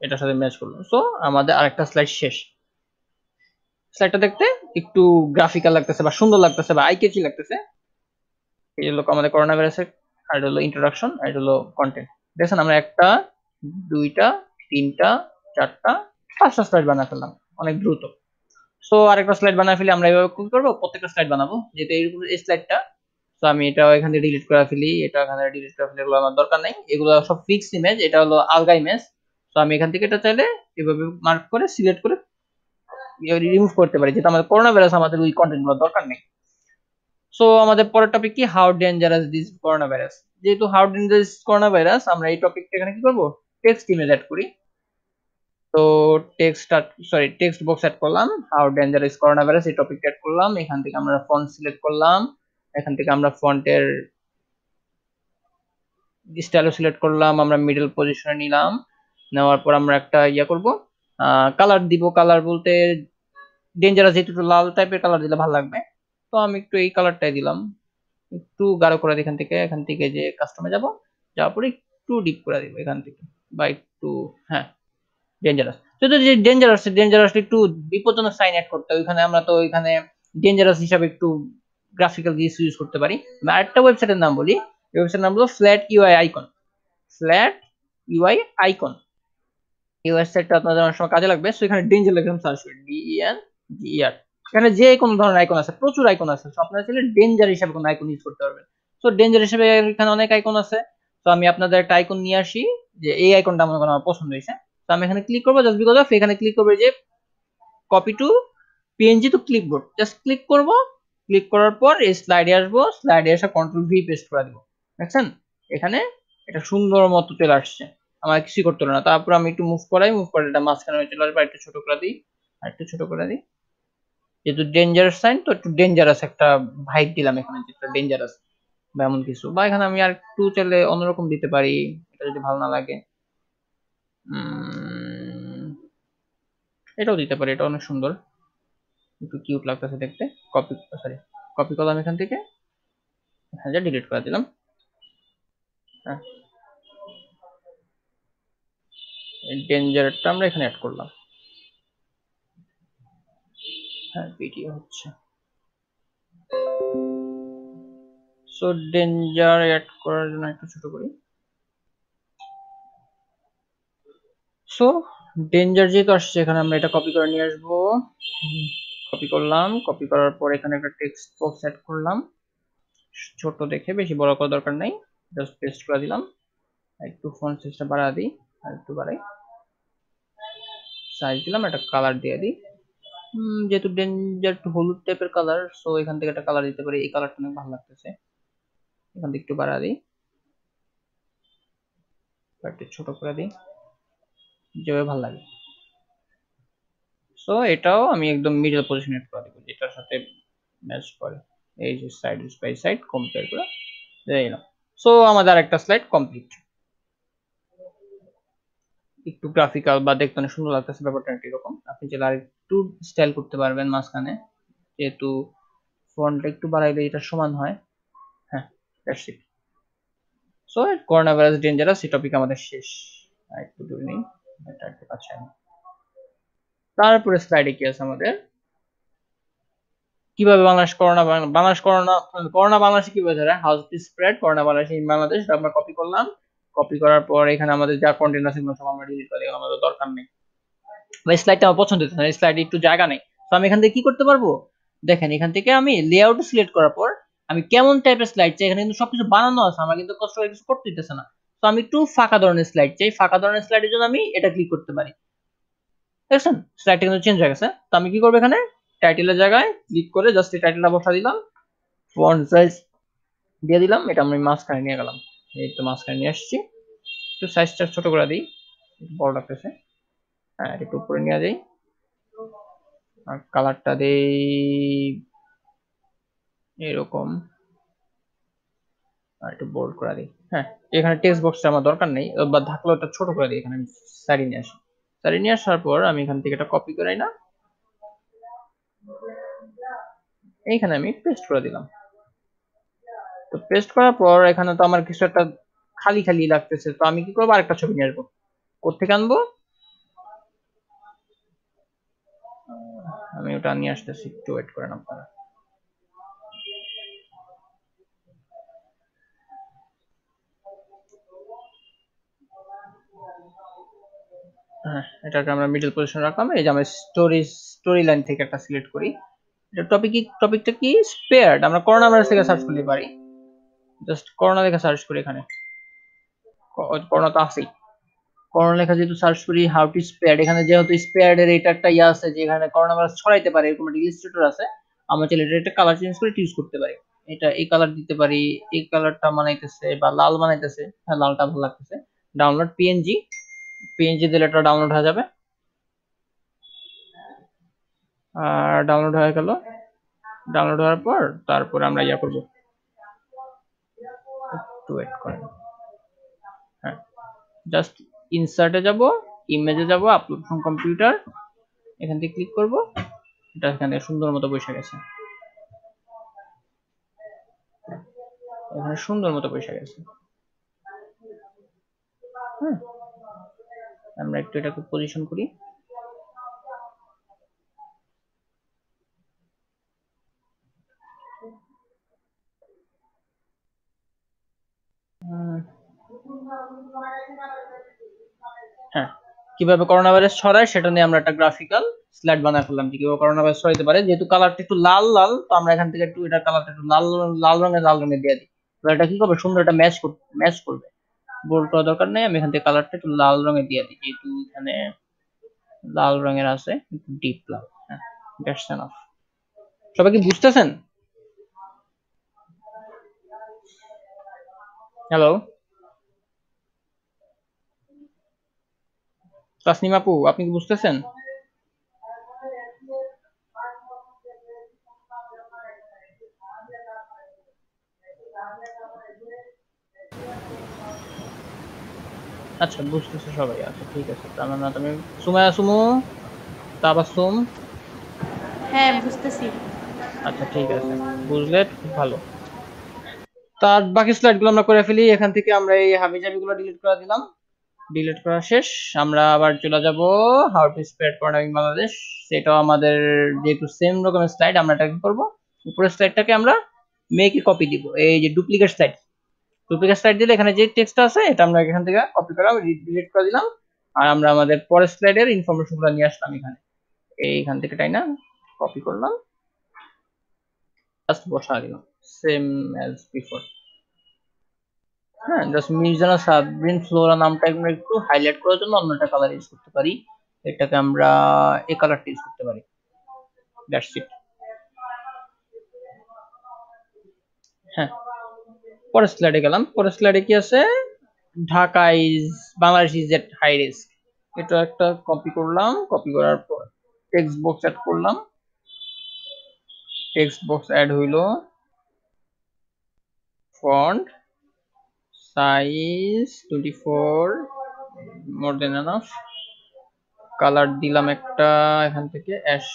এটার সাথে ম্যাচ করলো। সো আমাদের আরেকটা স্লাইড শেষ। স্লাইডটা দেখতে একটু গ্রাফিক্যাল লাগতেছে বা সুন্দর লাগতেছে বা আই ক্যাচি লাগতেছে। এই হলো আমাদের করোনা ভাইরাসের, আর এটা হলো ইন্ট্রোডাকশন, আর এটা হলো কন্টেন্ট। দেখছেন আমরা একটা, দুইটা, তিনটা, চারটা, পাঁচটা স্লাইড বানাতে ফেললাম অনেক দ্রুত। সো আরেকটা স্লাইড বানায় ফেলি। আমরা এভাবে কি করবো, প্রত্যেকটা স্লাইড বানাবো, যেহেতু এই স্লাইডটা। তো আমি এটা এখান থেকে ডিলিট করে ফেলি, এটা এখানে ডিলিট করে ফেলি, এগুলো আমার দরকার নাই, এগুলো সব ফিক্স ইমেজ, এটা হলো আলগা ইমেজ। তো আমি এখান থেকে এটা চাইলে এভাবে মার্ক করে সিলেক্ট করে রিমুভ করতে পারি, যেহেতু আমাদের করোনা ভাইরাস, আমাদের ওই কন্টেন্ট গুলো দরকার নেই। সো আমাদের পরের টপিক কি, how dangerous this corona virus. যেহেতু হাউ ডেঞ্জারাস করোনা ভাইরাস, আমরা এই টপিকটা এখানে কি করব, টেক্সট ইমেজ অ্যাড করি। তো টেক্সট বক্স অ্যাড করলাম, হাউ ডেঞ্জারাস করোনা ভাইরাস এই টপিকটা অ্যাড করলাম। এখান থেকে আমরা ফন্ট সিলেক্ট করলাম, এখান থেকে আমরা ফন্টের স্টাইলও সিলেক্ট করলাম, আমরা মিডল পজিশনে নিলাম। নেওয়ার পর আমরা একটা ইয়া করব, কালার দিব। কালার বলতে ডেঞ্জারাস যেহেতু একটু লাল টাইপের কালার দিলে ভালো লাগবে, তো আমি একটু এই কালারটাই দিলাম। একটু গাঢ় করে দিই এখান থেকে যে কাস্টমে যাব, যাওয়ার পরে একটু ডিপ করে দিব এখান থেকে, বা একটু, হ্যাঁ ডেঞ্জারাস। যদি যে ডেঞ্জারাস একটু বিপজ্জনক সাইন অ্যাড করতে হয়, ওইখানে আমরা তো ওইখানে ডেঞ্জারাস হিসাবে একটু গ্রাফিক্যাল জিনিস ইউজ করতে পারি। আমি আরেকটা ওয়েবসাইটের নাম বলি, এই ওয়েবসাইটের নাম হলো flat UI icon. Flat UI icon, এই ওয়েবসাইটটা আপনাদের অনেক সময় কাজে লাগবে। সো এখানে ডেঞ্জার লিখে সার্চ করি, DENGER। এখানে যে কোনো ধরনের আইকন আছে, প্রচুর আইকন আছে। সো আপনারা চাইলে ডেঞ্জার হিসেবে কোনো আইকন ইউজ করতে পারবেন। সো ডেঞ্জার হিসেবে এখানে অনেক আইকন আছে। তো আমি আপনাদের একটা আইকন নিয়ে আসি, যে এই আইকনটা আমার পছন্দ হয়েছে। তো আমি এখানে ক্লিক করবো, জাস্ট বিকজ অফ এখানে ক্লিক করবো যে copy to PNG two clipboard, just click করব। ক্লিক করার পর এই স্লাইডে আসবো, স্লাইডে এসে কন্ট্রোল ভি পেস্ট করে দিব। দেখছেন এখানে এটা সুন্দর মতো চলে আসছে, আমার কিছু করতে হলো না। তারপর আমি একটু মুভ করাই, মুভ করে এটা মাঝখানে চলে আসবে, একটু ছোট করে দিই, আর একটু ছোট করে দিই। যেহেতু ডেঞ্জারাস সাইন, তো একটু ডেঞ্জারাস একটা ভাইব দিলাম এখানে, যেটা ডেঞ্জারাস বা এমন কিছু। বা এখানে আমি আর একটু চাইলে অন্যরকম দিতে পারি, এটা যদি ভালো না লাগে। এটাও দিতে পারি, এটা অনেক সুন্দর, একটু কিউট লাগতেছে দেখতে। কপি সরি কপি করলাম এখান থেকে, হ্যাঁ ডিলিট করে দিলাম। হ্যাঁ, ডেঞ্জারটা আমরা এখানে অ্যাড করলাম। হ্যাঁ ভিডিও হচ্ছে। সো ডেঞ্জার অ্যাড করার জন্য একটু ছোট করি। সো ডেঞ্জার যেহেতু আসছে, এখানে আমরা এটা কপি করে নিয়ে আসবো। কপি করলাম, কপি করার পর এখানে একটা টেক্সট বক্স অ্যাড করলাম, ছোট দেখে, বেশি বড় করার দরকার নেই, জাস্ট পেস্ট করে দিলাম। একটু ফন্ট সাইজটা বাড়া দিই, আর একটু বাড়াই, সাইজ দিলাম, একটা কালার দিয়ে দিই। যেহেতু ডেঞ্জার একটু হলুদ টাইপের কালার, সো এখান থেকে একটা কালার দিতে পারি। এই কালারটা অনেক ভালো লাগতেছে, এখান থেকে একটু বাড়া দিই, একটু ছোট করে দিই, যেভাবে ভালো লাগে। সো এটাও আমি একদম মিডল পজিশনে করে দেবো, যেটার সাথে ম্যাচ করে। এই যে সাইড বাই সাইড কম্পেয়ার করে দিলাম। সো আমাদের আরেকটা স্লাইড কমপ্লিট। একটু গ্রাফিক্যাল বা দেখতে অনেক সুন্দর লাগতেছে, ব্যাপারটা এরকম। আপনি চাইলে আর একটু স্টাইল করতে পারবেন মাঝখানে, যেহেতু ফন্টটা একটু বাড়াইলে এটা সমান হয়। হ্যাঁ, that's it. So corona virus dangerous এই টপিক আমাদের শেষ। আর একটু দূরে নেই, এটা একটু কাছে আনি। তারপরে স্লাইডে কি আছে আমাদের, কিভাবে করোনা বাংলাদেশে কিভাবে ধরে, how to spread corona Bangladesh in Bangladesh. আমরা কপি করলাম, কপি করার পর এখানে আমাদের যা কন্টেন্ট আছে সব আমরা ডিলিট করে দিলাম, আমাদের দরকার নেই। বা স্লাইডটা আমার পছন্দ হচ্ছে না, স্লাইডে একটু জায়গা নেই। তো আমি এখান থেকে কি করতে পারবো, দেখেন এখান থেকে আমি লেআউট সিলেক্ট করার পর আমি কেমন টাইপের স্লাইড চাই, এখানে কিন্তু সবকিছু বানানো আছে, আমার কিন্তু কষ্ট করে কিছু করতে দিতেছে না। তো আমি একটু ফাঁকা ধরনের স্লাইড চাই, ফাঁকা ধরনের স্লাইডের জন্য আমি এটা ক্লিক করতে পারি। দেখছেন স্লাইডটা কিন্তু চেঞ্জ হয়ে গেছে। তো আমি কি করবো, এখানে টাইটেলের জায়গায় ক্লিক করে জাস্ট এই টাইটেলটা বসা দিলাম, ফন্ট সাইজ দিয়ে দিলাম, এটা আমি মাঝখানে নিয়ে গেলাম, এই তো মাঝখানে নিয়ে আসছি। একটু সাইজটা ছোট করে দিই, বড় লাগতেছে। হ্যাঁ, একটু উপরে নিয়ে যাই, আর কালারটা দেই এরকম, আর একটু বোল্ড করে দিই। হ্যাঁ, এখানে টেক্সট বক্সটা আমার দরকার নেই, বা থাকলেও এটা ছোট করে দিই। এখানে আমি সারি নিয়ে আসি, সারি নিয়ে আসার পর আমি এখান থেকে এটা কপি করে না এইখানে আমি পেস্ট করে দিলাম। তো পেস্ট করার পর এখানে তো আমার কিছু একটা খালি খালি লাগতেছে, তো আমি কি করবো, আরেকটা ছবি নিয়ে আসবো। কোত্থেকে আনবো, আমি ওটা নিয়ে আসতেছি, একটু ওয়েট করেন আপনারা। হ্যাঁ, এটাকে আমরা মিডল পজিশন রাখলাম। এই যে আমরা স্টোরি লাইন থেকে একটা সিলেক্ট করি। এটা টপিকটা কি, স্পেয়ার্ড। আমরা করোনা ভাইরাস থেকে সার্চ করতে পারি, জাস্ট করোনা লেখা সার্চ করি। এখানে করোনা তো আছেই, করোনা লেখা যেহেতু সার্চ করি, হাউ টু স্পেয়ার্ড, এখানে যেহেতু স্পেয়ার্ড এর এটা একটা ইয়ে আছে যে এখানে করোনা ভাইরাস ছড়াইতে পারে এরকম একটা ইলাস্ট্রেটর আছে। আমরা চাইলে এটা একটা কালার চেঞ্জ করে ইউজ করতে পারি। এটা এই কালার দিতে পারি, এই কালারটা বানাইতেছে বা লাল বানাইতেছে। হ্যাঁ, লালটা ভালো লাগতেছে। ডাউনলোড পিএনজি, পিএনজি দিলে এটা ডাউনলোড হয়ে যাবে। আর ডাউনলোড হয়ে গেল। ডাউনলোড হওয়ার পর তারপর আমরা ইয়া করব, একটু ওয়েট করেন। হ্যাঁ, জাস্ট ইনসার্টে যাব, ইমেজে যাব, আপলোড ফ্রম কম্পিউটার, এখান থেকে ক্লিক করব। এটা এখানে সুন্দর মতো বসে গেছে, এখানে সুন্দর মতো বসে গেছে। হ্যাঁ, আমরা একটু এটাকে পজিশন করি। হ্যাঁ, কিভাবে করোনা ভাইরাস ছড়ায় সেটা নিয়ে আমরা একটা গ্রাফিক্যাল স্লাইড বানায় ফেললাম, যে কিভাবে করোনা ভাইরাস ছড়াইতে পারে। যেহেতু কালারটা একটু লাল লাল, তো আমরা এখান থেকে একটু এটা কালারটা একটু লাল লাল রঙের দিয়ে দিই। এটা কি করবে, সুন্দর একটা ম্যাচ করবে। বোল্ড করার দরকার নেই, আমি এখান থেকে কালারটা একটু লাল রঙের দিয়ে দিই, যেহেতু এখানে লাল রঙের আছে, একটু ডিপ লাল। হ্যাঁ, দ্যাটস এনাফ। সবাই কি বুঝতেছেন? হ্যালো তাসনিম আপু, আপনি কি বুঝতেছেন? আচ্ছা, বুঝতেছে সবাই। আচ্ছা ঠিক আছে, তার মানে তুমি সুমায়া সুমু তাবাসসুম। হ্যাঁ, বুঝতেছি। আচ্ছা ঠিক আছে, বুঝলে খুব ভালো। তার বাকি স্লাইড গুলো আমরা করে ফেলি। এখান থেকে আমরা এই হাবিজাবি গুলো ডিলিট করে দিলাম। ডিলিট করা শেষ। আমরা আবার চলে যাব how to spread corona in Bangladesh. সেটাও আমাদের যেহেতু সেম রকমের স্লাইড, আমরা এটা কি করব, উপরের স্লাইডটাকে আমরা মেকে কপি দিব। এই যে ডুপ্লিকেট স্লাইড, ডুপ্লিকেট স্লাইড দিলে এখানে যে টেক্সট আছে এটা আমরা এখান থেকে কপি করে ডিলিট করে দিলাম। আর আমরা আমাদের পরের স্লাইডের ইনফরমেশন গুলো নিয়ে আসলাম এখানে, এইখান থেকে তাই না, কপি করলাম, জাস্ট বসা দিলাম সেম অ্যাজ বিফোর। হ্যাঁ, জাস্ট মির্জানা সাবরিন ফ্লোরা নামটা একটু হাইলাইট করার জন্য অন্য একটা কালার ইউজ করতে পারি। এটাকে আমরা এই কালারটা ইউজ করতে পারি। That's it. হ্যাঁ, পরের স্লাইডে গেলাম। পরের স্লাইডে কি আছে, Dhaka is Bangladesh is at high risk. এটা একটা কপি করলাম, কপি করার পর টেক্সট বক্স অ্যাড করলাম। টেক্সট বক্স অ্যাড হইলো, font size 24, more than enough. Colour দিলাম একটা, এখান থেকে অ্যাশ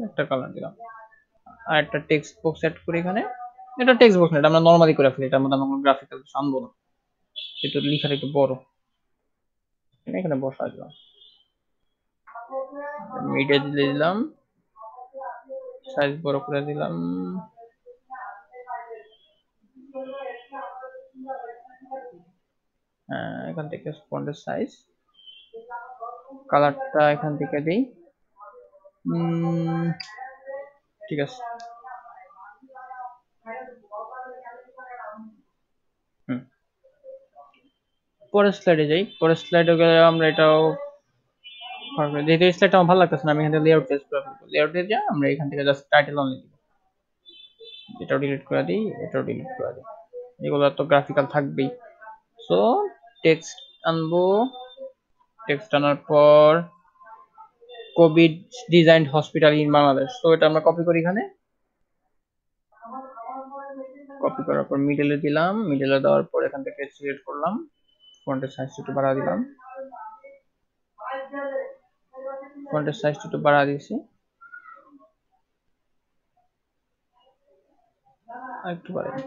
একটা কালার দিলাম। আর একটা টেক্সট বক্স অ্যাড করি এখানে। এটা টেক্সট বক্স না, এটা আমরা নরমালি করে ফেলি, এটার মধ্যে আমরা কোনো গ্রাফিক্যাল আনবো না, এটা লেখাটা একটু বড়। এখানে বসা দিলাম, মিডিয়া দিয়ে দিলাম, সাইজ বড় করে দিলাম। এখান থেকে ফন্টের সাইজ, কালারটা এখান থেকে দিই। ঠিক আছে। পরের স্লাইডে যাই। পরের স্লাইডে গেলে আমরা এটাও যেহেতু এই স্লাইডটা আমার ভালো লাগতেছে না, আমি এখান থেকে লেআউট চেঞ্জ করে ফেলবো। লেআউটে যা আমরা এখান থেকে জাস্ট টাইটেল অনলি দিব। এটাও ডিলিট করে দিই, এটাও ডিলিট করে দিই, এগুলো তো গ্রাফিক্যাল থাকবেই। সো টেক্সট আনবো, টেক্সট আনার পর Covid designed hospital in Bangladesh, তো এটা আমরা কপি করি এখানে। কপি করার পর মিডলে দিলাম, মিডলে দেওয়ার পর এখান থেকে সিলেক্ট করলাম, ফন্টের সাইজ একটু বাড়া দিলাম, ফন্টের সাইজ একটু বাড়া দিয়েছি, একটু বাড়াই।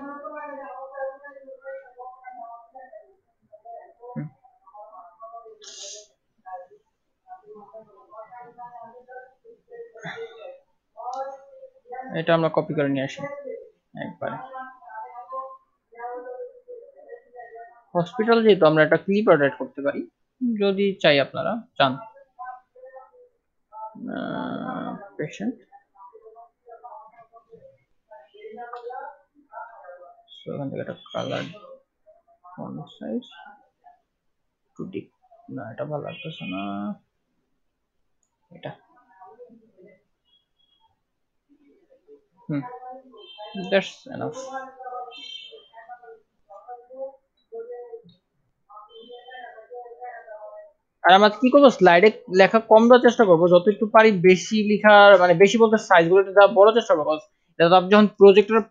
এটা আমরা কপি করে নিয়ে আসি একবারে। হসপিটাল যেহেতু আমরা একটা ক্লিপ অ্যাড করতে পারি যদি চাই, আপনারা চান। পেশেন্ট, এখান থেকে একটা colour font size too deep, না এটা ভালো লাগতেছে না, এটা দ্যাটস এনাফ। আর আমরা কি করবো, স্লাইডে লেখা কম দেওয়ার চেষ্টা করবো, যত একটু পারি বেশি লেখার, মানে বেশি বলতে সাইজ গুলো একটু বড় চেষ্টা করবো। আপনি যখন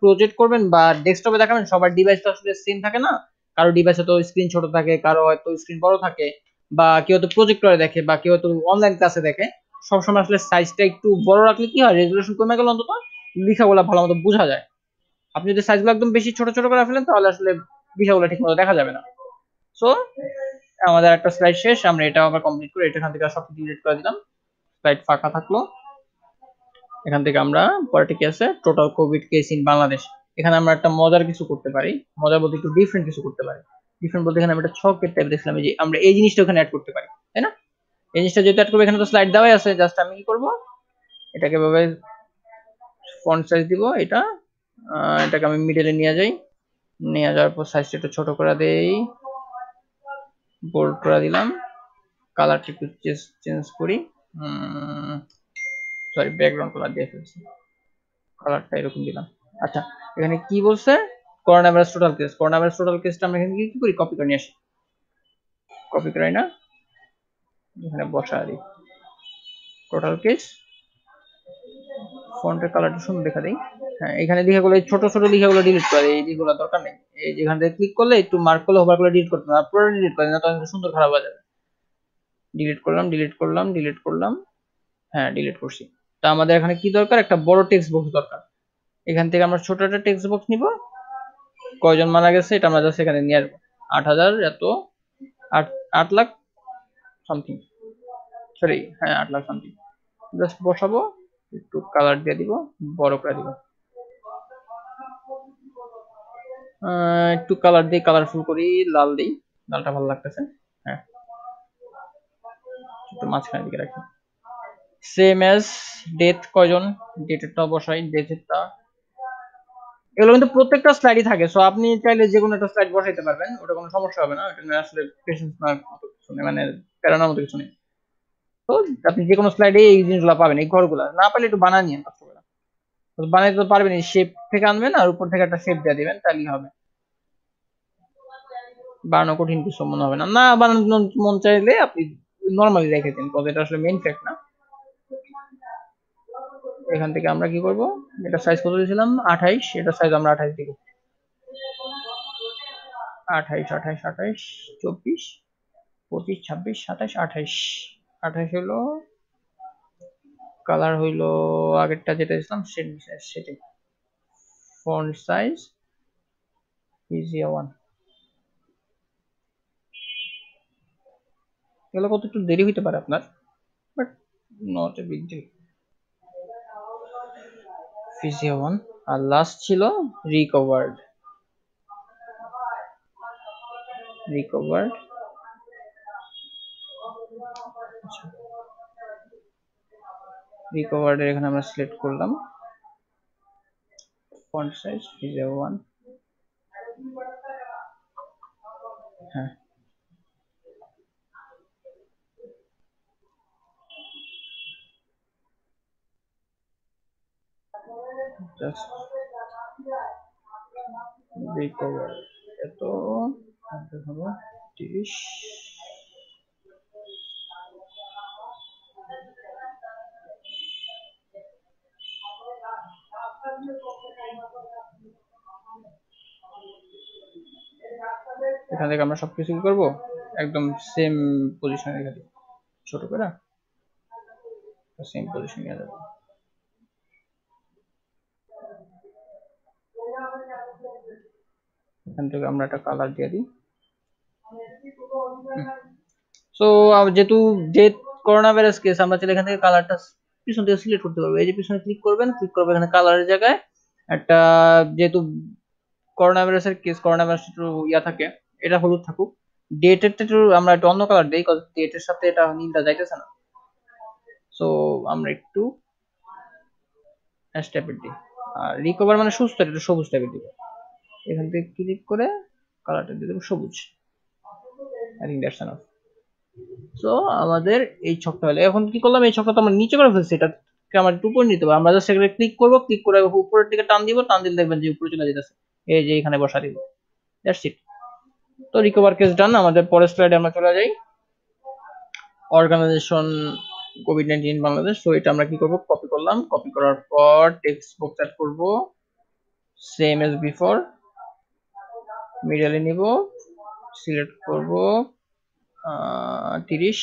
প্রজেক্ট করবেন বা ডেস্কটপে দেখাবেন, সবার ডিভাইস তো আসলে সেম থাকে না, কারো ডিভাইসে তো স্ক্রিন ছোট থাকে, কারো হয়তো স্ক্রিন বড় থাকে, বা কেউ তো প্রজেক্টরে দেখে, বা কেউ তো অনলাইন ক্লাসে দেখে। সবসময় আসলে সাইজটা একটু বড় রাখলে কি হয়, রেজুলেশন কমে গেলে অন্তত লেখাগুলো ভালো মতো বোঝা যায়। আপনি যদি সাইজগুলো একদম বেশি ছোট ছোট করে ফেলেন, তাহলে আসলে লেখাগুলো ঠিক মতো দেখা যাবে না। সো আমাদের একটা স্লাইড শেষ, আমরা এটা আবার কমপ্লিট করে এখান থেকে সব ডিলিট করে দিলাম, স্লাইড ফাঁকা থাকলো। এখান থেকে আমরা পরেরটা কি আছে, total Covid case in Bangladesh. এখানে আমরা একটা মজার কিছু করতে পারি, মজার বলতে একটু ডিফারেন্ট কিছু করতে পারি। ডিফারেন্ট বলতে এখানে আমরা একটা ছকের টাইপ দেখছিলাম যে আমরা এই জিনিসটা ওখানে অ্যাড করতে পারি, তাই না? এই জিনিসটা যেহেতু অ্যাড করবো, এখানে তো স্লাইড দেওয়াই আছে, জাস্ট আমি কি করব, এটাকে এভাবে ফন্ট সাইজ দিব, এটাকে আমি মিডলে নিয়ে যাই, নিয়ে যাওয়ার পর সাইজটা একটু ছোট করে দেই, বোল্ড করে দিলাম, কালারটা একটু চেঞ্জ করি, সরি ব্যাকগ্রাউন্ড কালার দিয়ে ফেলছি, কালারটা এরকম দিলাম। আচ্ছা, এখানে কি বলছে, corona virus total case, corona virus total কেসটা আমরা এখানে কি করি, কপি করে নিয়ে আসি, কপি করাই না, এখানে বসা দিই টোটাল কেস, ফন্টের কালারটা সুন্দর দেখা দেই। হ্যাঁ, এখানে লেখাগুলো ছোট ছোট লেখাগুলো ডিলিট করে, এই যেগুলো দরকার নেই, এই যেখান থেকে ক্লিক করলে একটু মার্ক করলে হোভার করলে ডিলিট করতে না, পুরো ডিলিট করে না, তখন সুন্দর খারাপ হয়ে যাবে। ডিলিট করলাম, ডিলিট করলাম, ডিলিট করলাম, হ্যাঁ ডিলিট করছি। তা আমাদের এখানে কি দরকার, একটা বড় টেক্সট বক্স দরকার। এখান থেকে আমরা ছোট একটা টেক্সট বক্স নিব, কয়জন মারা গেছে এটা আমরা জাস্ট এখানে নিয়ে আসবো, 8,000 এত 8 লাখ সামথিং, সরি হ্যাঁ 8 লাখ সামথিং, জাস্ট বসাবো, একটু কালার দিয়ে দিব, বড় করে দিব, একটু কালার দিই, কালারফুল করি, লাল দিই, লালটা ভালো লাগতেছে। হ্যাঁ, একটু মাঝখানের দিকে রাখি। সেম এজ ডেথ, কয়জন, ডেটেরটা বসাই, ডেটেরটা, এগুলো কিন্তু প্রত্যেকটা স্লাইডই থাকে, সো আপনি চাইলে যে কোনো একটা স্লাইড বসাইতে পারবেন, ওটা কোনো সমস্যা হবে না, এটা নিয়ে আসলে পেশেন্স নেওয়ার মতো কিছু নেই, মানে প্যারানোর মতো কিছু নেই। তো আপনি যে কোনো স্লাইডে এই জিনিসগুলো পাবেন, এই ঘরগুলো না পারলে একটু বানান নিয়ে কষ্ট করে, বানাইতে তো পারবেন, শেপ থেকে আনবেন আর উপর থেকে একটা শেপ দিয়ে দিবেন, তাহলেই হবে, বানানো কঠিন কিছু মনে হবে না। না বানানোর মন চাইলে আপনি নর্মালি রেখে দিন, কজ এটা আসলে মেইন ফ্যাক্ট না। এখান থেকে আমরা কি করব, এটা সাইজ কত দিয়েছিলাম 28, এটা সাইজ আমরা 28 দিব, 28 28 28 24 25 26 27 28, 28 হলো, কালার হইলো আগেরটা যেটা দিয়েছিলাম সেটাই, ফন্ট সাইজ ইজিয়া 1। এগুলো কত একটু দেরি হইতে পারে আপনার, but not a big deal. ফিজিয়া 1, আর লাস্ট ছিল রিকভার্ড, রিকভার্ড, রিকভার্ডের এখানে আমরা সিলেক্ট করলাম, ফন্ট সাইজ ফিজিয়া 1, হ্যাঁ জাস্ট রিকভার, এত হলো 30, এখান থেকে আমরা সবকিছু কি করবো, একদম সেম পজিশনে রেখে দিই, ছোট করে সেম পজিশন নিয়ে যাবো। এখান থেকে আমরা একটা কালার দিয়ে দিই। সো যেহেতু যে করোনা ভাইরাস কেস, আমরা চাইলে এখান থেকে কালারটা পিছন থেকে সিলেক্ট করতে পারবো। এই যে পিছনে ক্লিক করবেন, ক্লিক করবেন এখানে কালারের জায়গায় একটা, যেহেতু করোনা ভাইরাসের কেস, করোনা ভাইরাস একটু ইয়া থাকে, এটা হলুদ থাকুক। ডেটের একটু আমরা একটু অন্য কালার দিই, কারণ ডেটের সাথে এটা নীলটা যাইতেছে না। সো আমরা একটু অ্যাশ টাইপের দিই, আর রিকভার মানে সুস্থ, এটা সবুজ টাইপের দিব। এখান থেকে ক্লিক করে কালারটা দিয়ে দেবো সবুজ। I think that's enough. So আমাদের এই ছকটা হলো। এখন কি করলাম, এই ছকটা তো আমরা নিচে করে ফেলছি, এটাকে আমার একটু উপরে নিতে হবে। আমরা জাস্ট এখানে ক্লিক করব, ক্লিক করে উপরের দিকে টান দিব, টান দিলে দেখবেন যে উপরে চলে যেতেছে, এই যে এখানে বসা দিব। That's it. তো রিকভার কেস ডান। আমাদের পরের স্লাইডে আমরা চলে যাই, অর্গানাইজেশন কোভিড-19 বাংলাদেশ। সো এটা আমরা কি করব, কপি করলাম, কপি করার পর টেক্সট বক্স অ্যাড করব, সেম এজ বিফোর, মিডলে নিব, সিলেক্ট করব 30,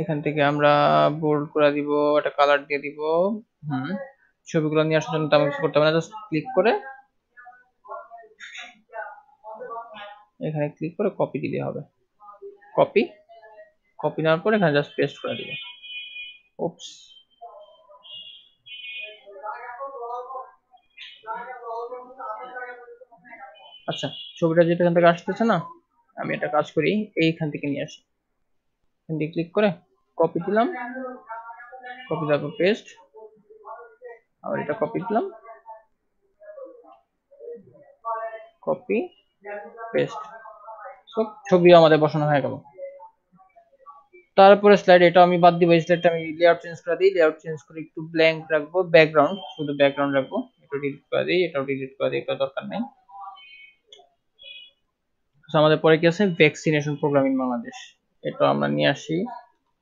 এখান থেকে আমরা বোল্ড করে দিব, একটা কালার দিয়ে দিব। ছবিগুলো নিয়ে আসার জন্য তেমন কিছু করতে হবে না, জাস্ট ক্লিক করে এখানে ক্লিক করে কপি দিলে হবে। কপি কপি নেওয়ার পর এখানে জাস্ট পেস্ট করে দিব। উপস, আচ্ছা ছবিটা যেটা এখান থেকে আসতেছে না, আমি একটা কাজ করি, এইখান থেকে নিয়ে আসি। এখান থেকে ক্লিক করে কপি দিলাম, কপি দেওয়ার পর পেস্ট, আবার এটা কপি দিলাম, কপি পেস্ট। সব ছবি আমাদের বসানো হয়ে গেল। তারপরে স্লাইড, এটা আমি বাদ দিব, এই স্লাইডটা আমি লেআউট চেঞ্জ করে দিই, লেআউট চেঞ্জ করে একটু ব্ল্যাঙ্ক রাখবো, ব্যাকগ্রাউন্ড, শুধু ব্যাকগ্রাউন্ড রাখবো। এটা ডিলিট করে দিই, এটাও ডিলিট করে দিই, এটা দরকার নেই। আমাদের পরে কি আছে, ভ্যাকসিনেশন প্রোগ্রাম ইন বাংলাদেশ, এটা আমরা নিয়ে আসি।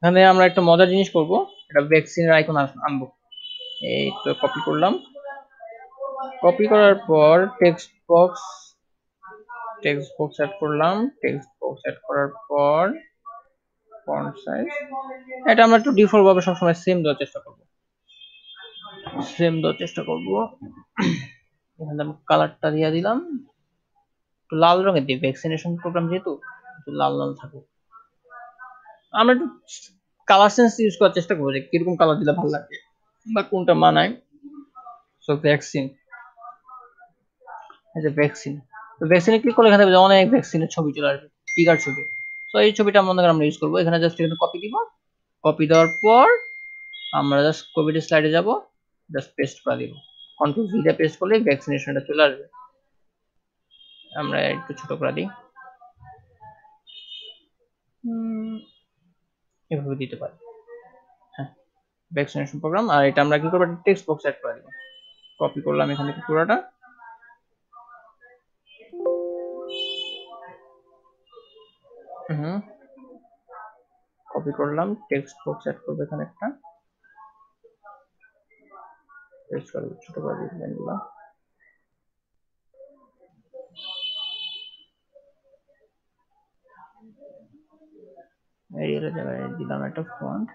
এখানে আমরা একটা মজার জিনিস করব, এটা ভ্যাকসিনের আইকন আনবো। এই তো কপি করলাম, কপি করার পর টেক্সট বক্স অ্যাড করলাম, টেক্সট বক্স অ্যাড করার পর ফন্ট সাইজ, এটা আমরা একটু ডিফল্ট ভাবে সবসময় সেম দেওয়ার চেষ্টা করব, এখানে আমি কালারটা দিয়ে দিলাম একটু লাল রঙের দিই, ভ্যাকসিনেশন প্রোগ্রাম যেহেতু একটু লাল লাল থাকুক। আমরা একটু কালার সেন্স ইউজ করার চেষ্টা করবো, যে কিরকম কালার দিলে ভালো লাগে বা কোনটা মানায়। সো ভ্যাকসিন, এই যে ভ্যাকসিন, তো ভ্যাকসিনে ক্লিক করলে এখানে অনেক ভ্যাকসিনের ছবি চলে আসবে, টিকার ছবি। তো এই ছবিটা মনে করেন আমরা ইউজ করবো, এখানে জাস্ট এখানে কপি দিব, কপি দেওয়ার পর আমরা জাস্ট কোভিড স্লাইডে যাব, জাস্ট পেস্ট করে দিব, কন্ট্রোল ভি দিয়ে পেস্ট করলে ভ্যাকসিনেশনটা চলে আসবে। আমরা একটু ছোট করে দিই, এভাবে দিতে পারি। হ্যাঁ, ভ্যাকসিনেশন প্রোগ্রাম। আর এটা আমরা কি করবো, টেক্সট বক্স অ্যাড করে দিব, কপি করলাম এখান থেকে পুরোটা, কপি করলাম, টেক্সট বক্স অ্যাড করবো এখানে একটা, পেস্ট করে ছোট করে দিই লাইনগুলো। এরিয়ালের জায়গায় দিলাম একটা ফন্ট,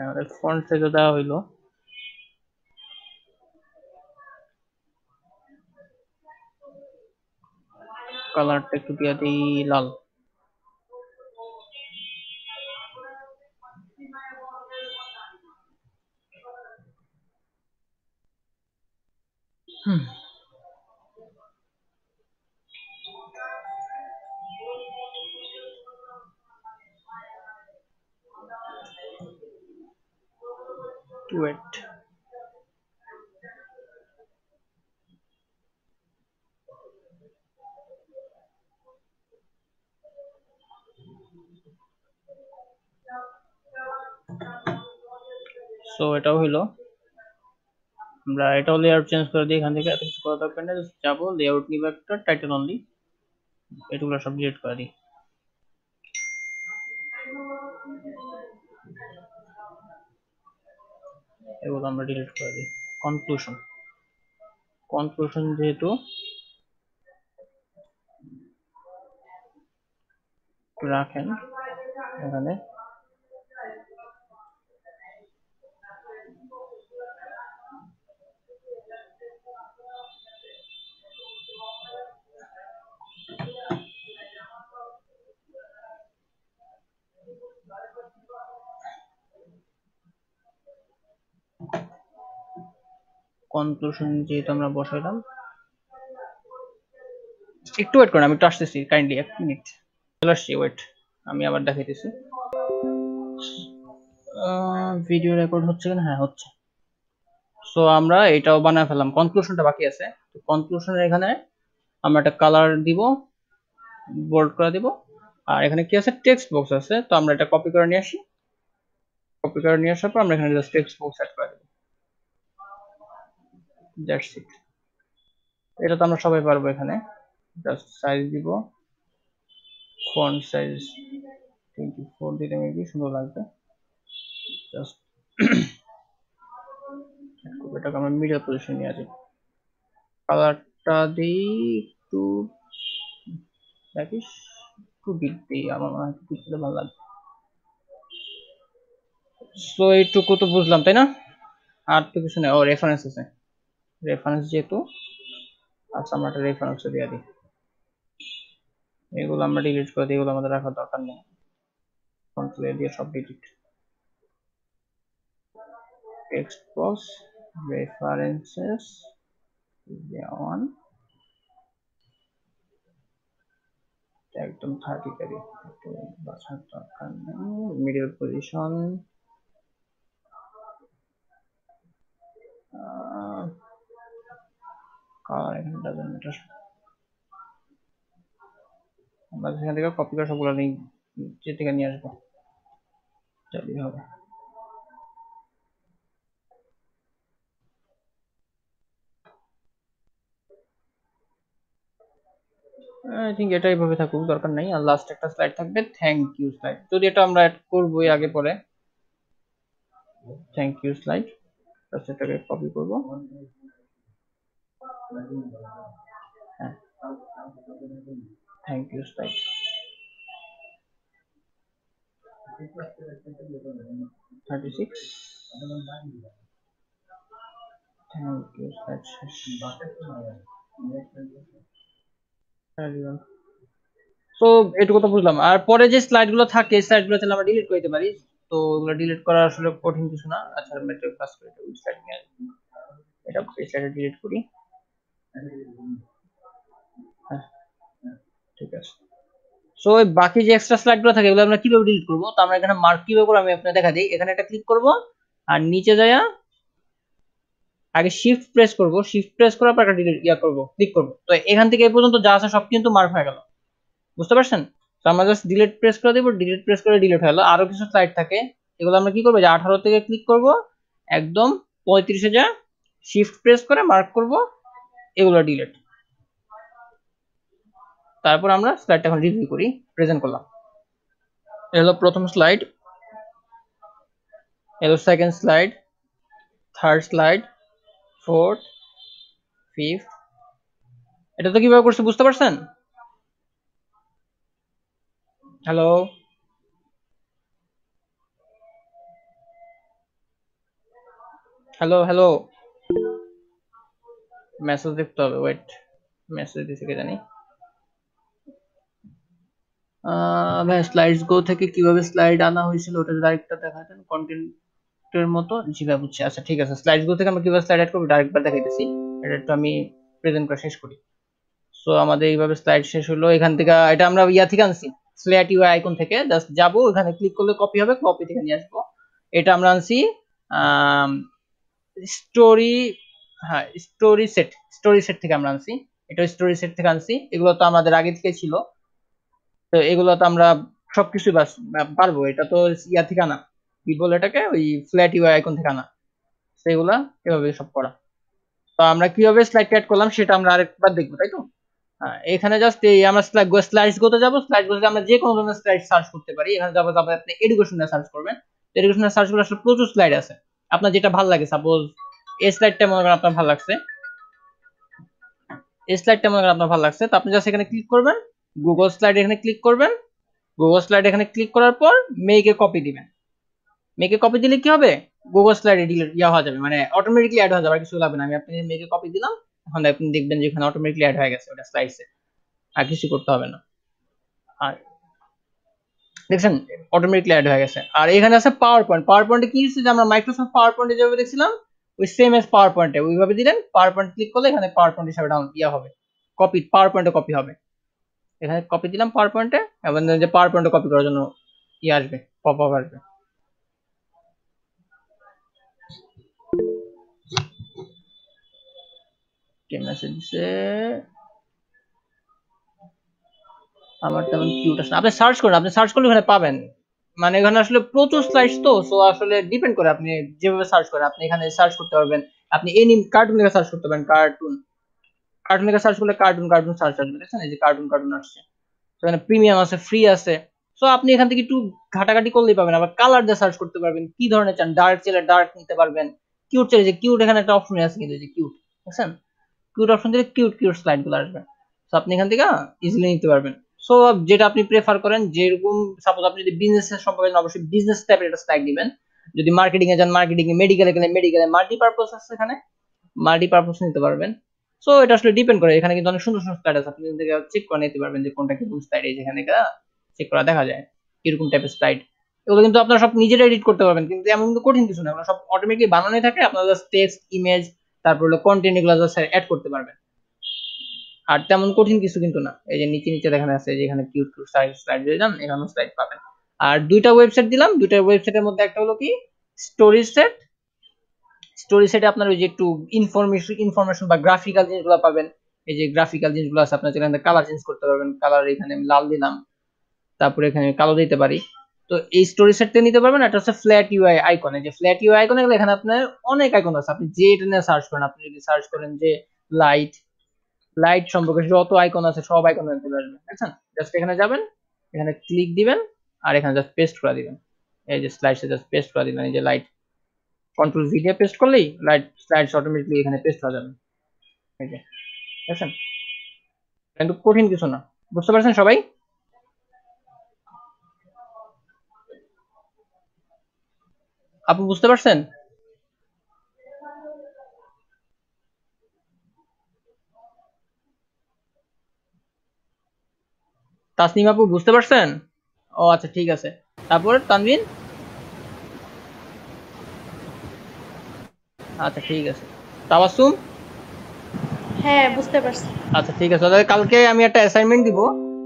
আমাদের ফন্ট সাইজ দেওয়া হইলো। কালারটা একটু দিয়ে দিই লাল। ওয়েট, সো এটাও হইলো। আমরা এটাও লেআউট চেঞ্জ করে দিই, এখান থেকে এত কিছু করা দরকার নেই, যাবো লেআউট নিব একটা, টাইটেল অনলি, এগুলো সব ডিলিট করে দিই। এগুলো আমরা ডিলিট করে দিই। কনক্লুশন যেহেতু রাখেন এখানে, কনক্লুশন যেহেতু আমরা বসাইলাম, একটু ওয়েট করেন, আমি একটু আসতেছি, কাইন্ডলি 1 মিনিট চলে আসছি, ওয়েট, আমি আবার দেখাইতেছি। ভিডিও রেকর্ড হচ্ছে কিনা? হ্যাঁ হচ্ছে। সো আমরা এটাও বানায় ফেললাম, কনক্লুশনটা বাকি আছে। তো কনক্লুশনের এখানে আমরা একটা কালার দিব, বোল্ড করে দিব, আর এখানে কি আছে, টেক্সট বক্স আছে। তো আমরা এটা কপি করে নিয়ে আসি, কপি করে নিয়ে আসার পর আমরা এখানে জাস্ট টেক্সট বক্স অ্যাড করে দেব, দ্যাটস ইট। এটা তো আমরা সবাই পারবো। এখানে জাস্ট সাইজ দিব, ফন্ট সাইজ 24 দিলে মেবি সুন্দর লাগবে। জাস্ট এটাকে আমরা মিডিয়াল পজিশন নিয়ে আসি, কালারটা দিই একটু দেখিস, একটু ডিপ দিই, আমার মনে হয় একটু দিলে ভালো লাগবে। সো এইটুকু তো বুঝলাম তাই না? আর তো কিছু নেই। ও রেফারেন্স আছে, রেফারেন্স যেহেতু, আচ্ছা আমরা একটা রেফারেন্স দিয়ে দিই। এগুলো আমরা ডিলিট করে দিই, এগুলো আমাদের রাখার দরকার নেই, কন্ট্রোল এ দিয়ে সব delete. Text box references one, একদম 30 তে দিই, একটু বাছার দরকার নেই। মিডল পজিশন কালার এখানে ডাজন্ট ম্যাটার, আমরা এখান থেকে কপি করে সবগুলো নিচে থেকে নিয়ে আসবো, চালিয়ে হবে। আই থিঙ্ক এটাই ভাবে থাকুক, দরকার নাই। আর লাস্ট একটা স্লাইড থাকবে, থ্যাংক ইউ স্লাইড, যদি এটা আমরা অ্যাড করবোই আগে পরে। থ্যাংক ইউ স্লাইড, জাস্ট এটাকে কপি করব, হ্যাঁ thank you slide 36, thank you slide শেষ। তো এটুকু তো বুঝলাম। আর পরে যে স্লাইড গুলো থাকে, স্লাইড গুলো তাহলে আমরা ডিলিট করে দিতে পারি। তো ওগুলো ডিলিট করা আসলে কঠিন কিছু না। আচ্ছা আমরা একটা কাজ করি, ওই স্লাইড নিয়ে আসবো, এটা এই স্লাইডে ডিলিট করি, হ্যাঁ ঠিক আছে। সো এই বাকি যে এক্সট্রা স্লাইড গুলো থাকে এগুলো আমরা কিভাবে ডিলিট করব? তো আমরা এখানে মার্ক কিভাবে করব আমি আপনাদের দেখা দিই। এখানে একটা ক্লিক করব, আর নিচে যায়া আগে শিফট প্রেস করব, শিফট প্রেস করার পর একটা ডিলিট করব, ক্লিক করব। তো এখান থেকে এই পর্যন্ত যা আছে সব কিন্তু মার্ক হয়ে গেল, বুঝতে পারছেন? তো আমরা জাস্ট ডিলিট প্রেস করে দেব, ডিলিট প্রেস করে ডিলিট হয়ে গেল। আরো কিছু স্লাইড থাকে, এগুলো আমরা কি করব, যে 18 থেকে ক্লিক করব, একদম 35 এ যা শিফট প্রেস করে মার্ক করব, এগুলো ডিলিট। তারপর আমরা স্লাইডটা এখন রিভিউ করি, প্রেজেন্ট করলাম। এটা হলো প্রথম স্লাইড, এটা second slide, third slide, fourth, fifth. এটা তো কিভাবে করছে বুঝতে পারছেন? হ্যালো হ্যালো হ্যালো, মেসেজ দেখতে হবে, ওয়েট, মেসেজ দিছে কে জানি। ভাই স্লাইডস গো থেকে কিভাবে স্লাইড আনা হয়েছিল ওটা যদি আরেকটা দেখাতেন কন্টেন্টের মতো। জি ভাই বুঝছি, আচ্ছা ঠিক আছে। স্লাইডস গো থেকে আমরা কিভাবে স্লাইড অ্যাড করব ডাইরেক্টবার দেখাইতেছি, এটা একটু আমি প্রেজেন্ট করে শেষ করি। সো আমাদের এইভাবে স্লাইড শেষ হলো। এখান থেকে এটা আমরা ইয়া থেকে আনছি, স্ল্যাট ইউআই আইকন থেকে, জাস্ট যাব ওখানে ক্লিক করলে কপি হবে, কপি থেকে নিয়ে আসবো। এটা আমরা আনছি স্টোরি, হ্যাঁ স্টোরি সেট থেকে আমরা আনছি, এটা স্টোরি সেট থেকে আনছি। এগুলো তো আমাদের আগে থেকে ছিল, তো এগুলো তো আমরা সবকিছু পারবো। এটা তো ইয়া থেকে আনা, কি বলে এটাকে, ওই ফ্ল্যাট ইউআই আইকন থেকে আনা, সেগুলা এভাবে সব করা। তো আমরা কিভাবে স্লাইড অ্যাড করলাম সেটা আমরা আরেকবার দেখবো, তাই তো? এখানে জাস্ট এই আমরা স্লাইডস গোতে যাব, স্লাইড গোতে আমরা যে কোনো ধরনের স্লাইড সার্চ করতে পারি। এখানে যাবো, আপনি এডুকেশন নিয়ে সার্চ করবেন, এডুকেশন সার্চ করলে আসলে প্রচুর স্লাইড আছে। আপনার যেটা ভালো লাগে, সাপোজ এই স্লাইডটা মনে করেন আপনার ভালো লাগছে, এই স্লাইডটা মনে করেন আপনার ভালো লাগছে, তো আপনি জাস্ট এখানে ক্লিক করবেন, গুগল স্লাইড এখানে ক্লিক করবেন, গুগল স্লাইড এখানে ক্লিক করার পর মেকে কপি দিবেন। মেকে কপি দিলে কি হবে, গুগল স্লাইডে ডিলিট ইয়া হয়ে যাবে, মানে অটোমেটিক্যালি অ্যাড হয়ে যাবে, আর কিছু লাগবে না। আমি আপনি মেকে কপি দিলাম, এখন আপনি দেখবেন যে এখানে অটোমেটিক্যালি অ্যাড হয়ে গেছে ওটা স্লাইডসে, আর কিছু করতে হবে না। আর দেখছেন অটোমেটিক্যালি অ্যাড হয়ে গেছে। আর এখানে আছে পাওয়ার পয়েন্ট। পাওয়ার পয়েন্টে কি হচ্ছে যে আমরা মাইক্রোসফট পাওয়ার পয়েন্টে যেভাবে দেখছিলাম ওই সেম এস পাওয়ার পয়েন্টে ওইভাবে দিলেন, পাওয়ার পয়েন্ট ক্লিক করলে এখানে পাওয়ার পয়েন্ট হিসাবে ডাউন ইয়া হবে, কপি পাওয়ার পয়েন্টে কপি হবে। এখানে কপি দিলাম পাওয়ার পয়েন্টে, এবং যে পাওয়ার পয়েন্টে কপি করার জন্য ইয়ে আসবে, পপ আপ আসবে। মেসেজ দিছে আমার তেমন কিউট আছে, আপনি সার্চ করুন, আপনি সার্চ করলে ওখানে পাবেন। মানে এখানে আসলে প্রচুর স্লাইডস তো, সো আসলে ডিপেন্ড করে আপনি যেভাবে সার্চ করেন। আপনি এখানে সার্চ করতে পারবেন, আপনি এনিম কার্টুন লেখা সার্চ করতে পারেন, কার্টুন কার্টুন লেখা সার্চ করলে কার্টুন কার্টুন সার্চ আসবে, দেখছেন এই যে কার্টুন কার্টুন আসছে। এখানে প্রিমিয়াম আছে, ফ্রি আছে, সো আপনি এখান থেকে একটু ঘাটাঘাটি করলেই পাবেন। আবার কালার দিয়ে সার্চ করতে পারবেন, কি ধরনের চান, ডার্ক চাইলে ডার্ক নিতে পারবেন, কিউট চাইলে যে কিউট, এখানে একটা অপশন আছে কিন্তু যে কিউট, দেখছেন কিউট অপশন দিলে কিউট কিউট স্লাইড গুলো আসবে, সো আপনি এখান থেকে ইজিলি নিতে পারবেন। সো যেটা আপনি প্রেফার করেন, যেরকম সাপোজ আপনি যদি বিজনেস সম্পর্কে জানেন, অবশ্যই বিজনেস টাইপের একটা স্লাইড দিবেন। যদি মার্কেটিং এ যান, মার্কেটিং এ, মেডিকেলে গেলে মেডিকেলে, মাল্টিপারপাস আছে এখানে, মাল্টিপারপাস নিতে পারবেন। সো এটা আসলে ডিপেন্ড করে, এখানে কিন্তু অনেক সুন্দর সুন্দর স্লাইড আছে, আপনি এখান থেকে চেক করে নিতে পারবেন যে কোনটা কিরকম স্লাইড, এই যেখানে চেক করা দেখা যায় কিরকম টাইপের স্লাইড। এগুলো কিন্তু আপনারা সব নিজেরা এডিট করতে পারবেন, কিন্তু এমন কিন্তু কঠিন কিছু না, এগুলো সব অটোমেটিকলি বানানোই থাকে, আপনারা জাস্ট টেক্সট, ইমেজ, তারপর হলো কন্টেন্ট, এগুলো জাস্ট অ্যাড করতে পারবেন। আর তেমন কঠিন কিছু কিন্তু না। এই যে নিচে নিচে দেখানো আছে যে এখানে কিউট কিউট স্লাইড দিয়ে যান, এখানেও স্লাইড পাবেন। আর দুইটা ওয়েবসাইট দিলাম, দুইটা ওয়েবসাইটের মধ্যে একটা হলো কি স্টোরি সেট। স্টোরি সেটে আপনার ওই যে একটু ইনফরমেশন বা গ্রাফিক্যাল জিনিসগুলো পাবেন। এই যে গ্রাফিক্যাল জিনিসগুলো আছে, আপনার যেখানে কালার চেঞ্জ করতে পারবেন, কালার এখানে আমি লাল দিলাম, তারপরে এখানে কালো দিতে পারি। তো এই স্টোরি সেট থেকে নিতে পারবেন। এটা হচ্ছে ফ্ল্যাট ইউআই আইকন। এই যে ফ্ল্যাট ইউআই আইকন, এগুলো এখানে আপনার অনেক আইকন আছে, আপনি যে এটা নিয়ে সার্চ করেন, আপনি যদি সার্চ করেন যে লাইট, লাইট সম্পর্কে যত আইকন আছে সব আইকন চলে আসবে, দেখছেন। জাস্ট এখানে যাবেন, এখানে ক্লিক দিবেন, আর এখানে জাস্ট পেস্ট করে দিবেন। এই যে স্লাইডসে জাস্ট পেস্ট করে দিবেন, এই যে লাইট, কন্ট্রোল ভি দিয়ে পেস্ট করলেই লাইট স্লাইডস অটোমেটিকলি এখানে পেস্ট হয়ে যাবে, এই যে দেখছেন। কিন্তু কঠিন কিছু না, বুঝতে পারছেন সবাই? আপু বুঝতে পারছেন? তাসনিম আপু বুঝতে পারছেন? ও আচ্ছা ঠিক আছে। তারপর তানভীর, আচ্ছা ঠিক আছে। তাবাসসুম, হ্যাঁ, বুঝতে পারছি। আচ্ছা ঠিক আছে। তাহলে কালকে আমি একটা অ্যাসাইনমেন্ট দিব,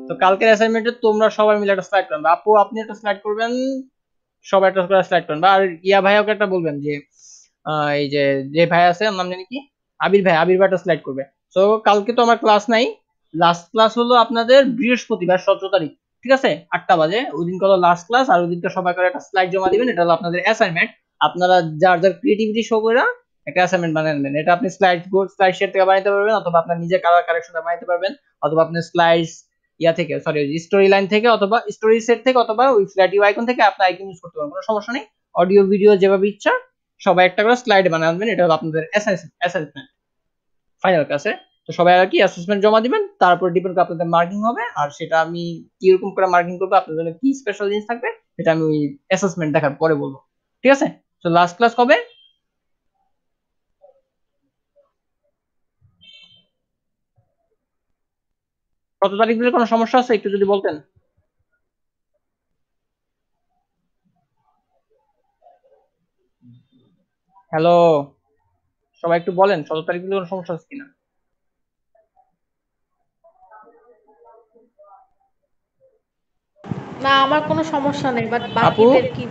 তো কালকের অ্যাসাইনমেন্টে তোমরা সবাই মিলে একটা স্লাইড করবে। আপু আপনি একটা স্লাইড করবেন, সবাই একটা করে স্লাইড করবেন, আর ইয়া ভাইয়াকে একটা বলবেন যে এই যে যে ভাই আছে ওর নাম জানি কি, আবির ভাই, আবির ভাই একটা স্লাইড করবে। তো কালকে তো আমার ক্লাস নাই, লাস্ট ক্লাস হলো আপনাদের বৃহস্পতিবার 17 তারিখ, ঠিক আছে 8টা বাজে, ওই দিন হলো লাস্ট ক্লাস। আর ওই দিনটা সবাই করে একটা স্লাইড জমা দিবেন, এটা হলো আপনাদের অ্যাসাইনমেন্ট। আপনারা যার যার ক্রিয়েটিভিটি শো করে একটা অ্যাসাইনমেন্ট বানিয়ে নেবেন। এটা আপনি স্লাইড শেয়ার থেকে বানাইতে পারবেন, অথবা আপনার নিজে কালার কারেকশন বানাইতে পারবেন, অথবা আপনি স্লাইডস ইয়া থেকে, সরি স্টোরি লাইন থেকে, অথবা স্টোরি সেট থেকে, অথবা ওই ফ্ল্যাট ইউ আইকন থেকে আপনি আইকন ইউজ করতে পারবেন, কোনো সমস্যা নেই। অডিও ভিডিও যেভাবে ইচ্ছা সবাই একটা করে স্লাইড বানাবেন, এটা হলো আপনাদের অ্যাসাইনমেন্ট ফাইনাল ক্লাসে। তো সবাই আর কি অ্যাসেসমেন্ট জমা দিবেন, তারপর ডিপেন্ড করে আপনাদের মার্কিং হবে। আর সেটা আমি কিরকম করে মার্কিং করবো, আপনাদের জন্য কি স্পেশাল জিনিস থাকবে, সেটা আমি ওই অ্যাসেসমেন্ট দেখার পরে বলবো, ঠিক আছে? তো লাস্ট ক্লাস কবে? কত তারিখ দিলে কোনো সমস্যা আছে একটু যদি বলতেন। হ্যালো, সবাই একটু বলেন 17 তারিখ দিলে কোনো সমস্যা আছে কিনা। না, আমার কোনো সমস্যা নেই, বাট আপু, বাকিদের কি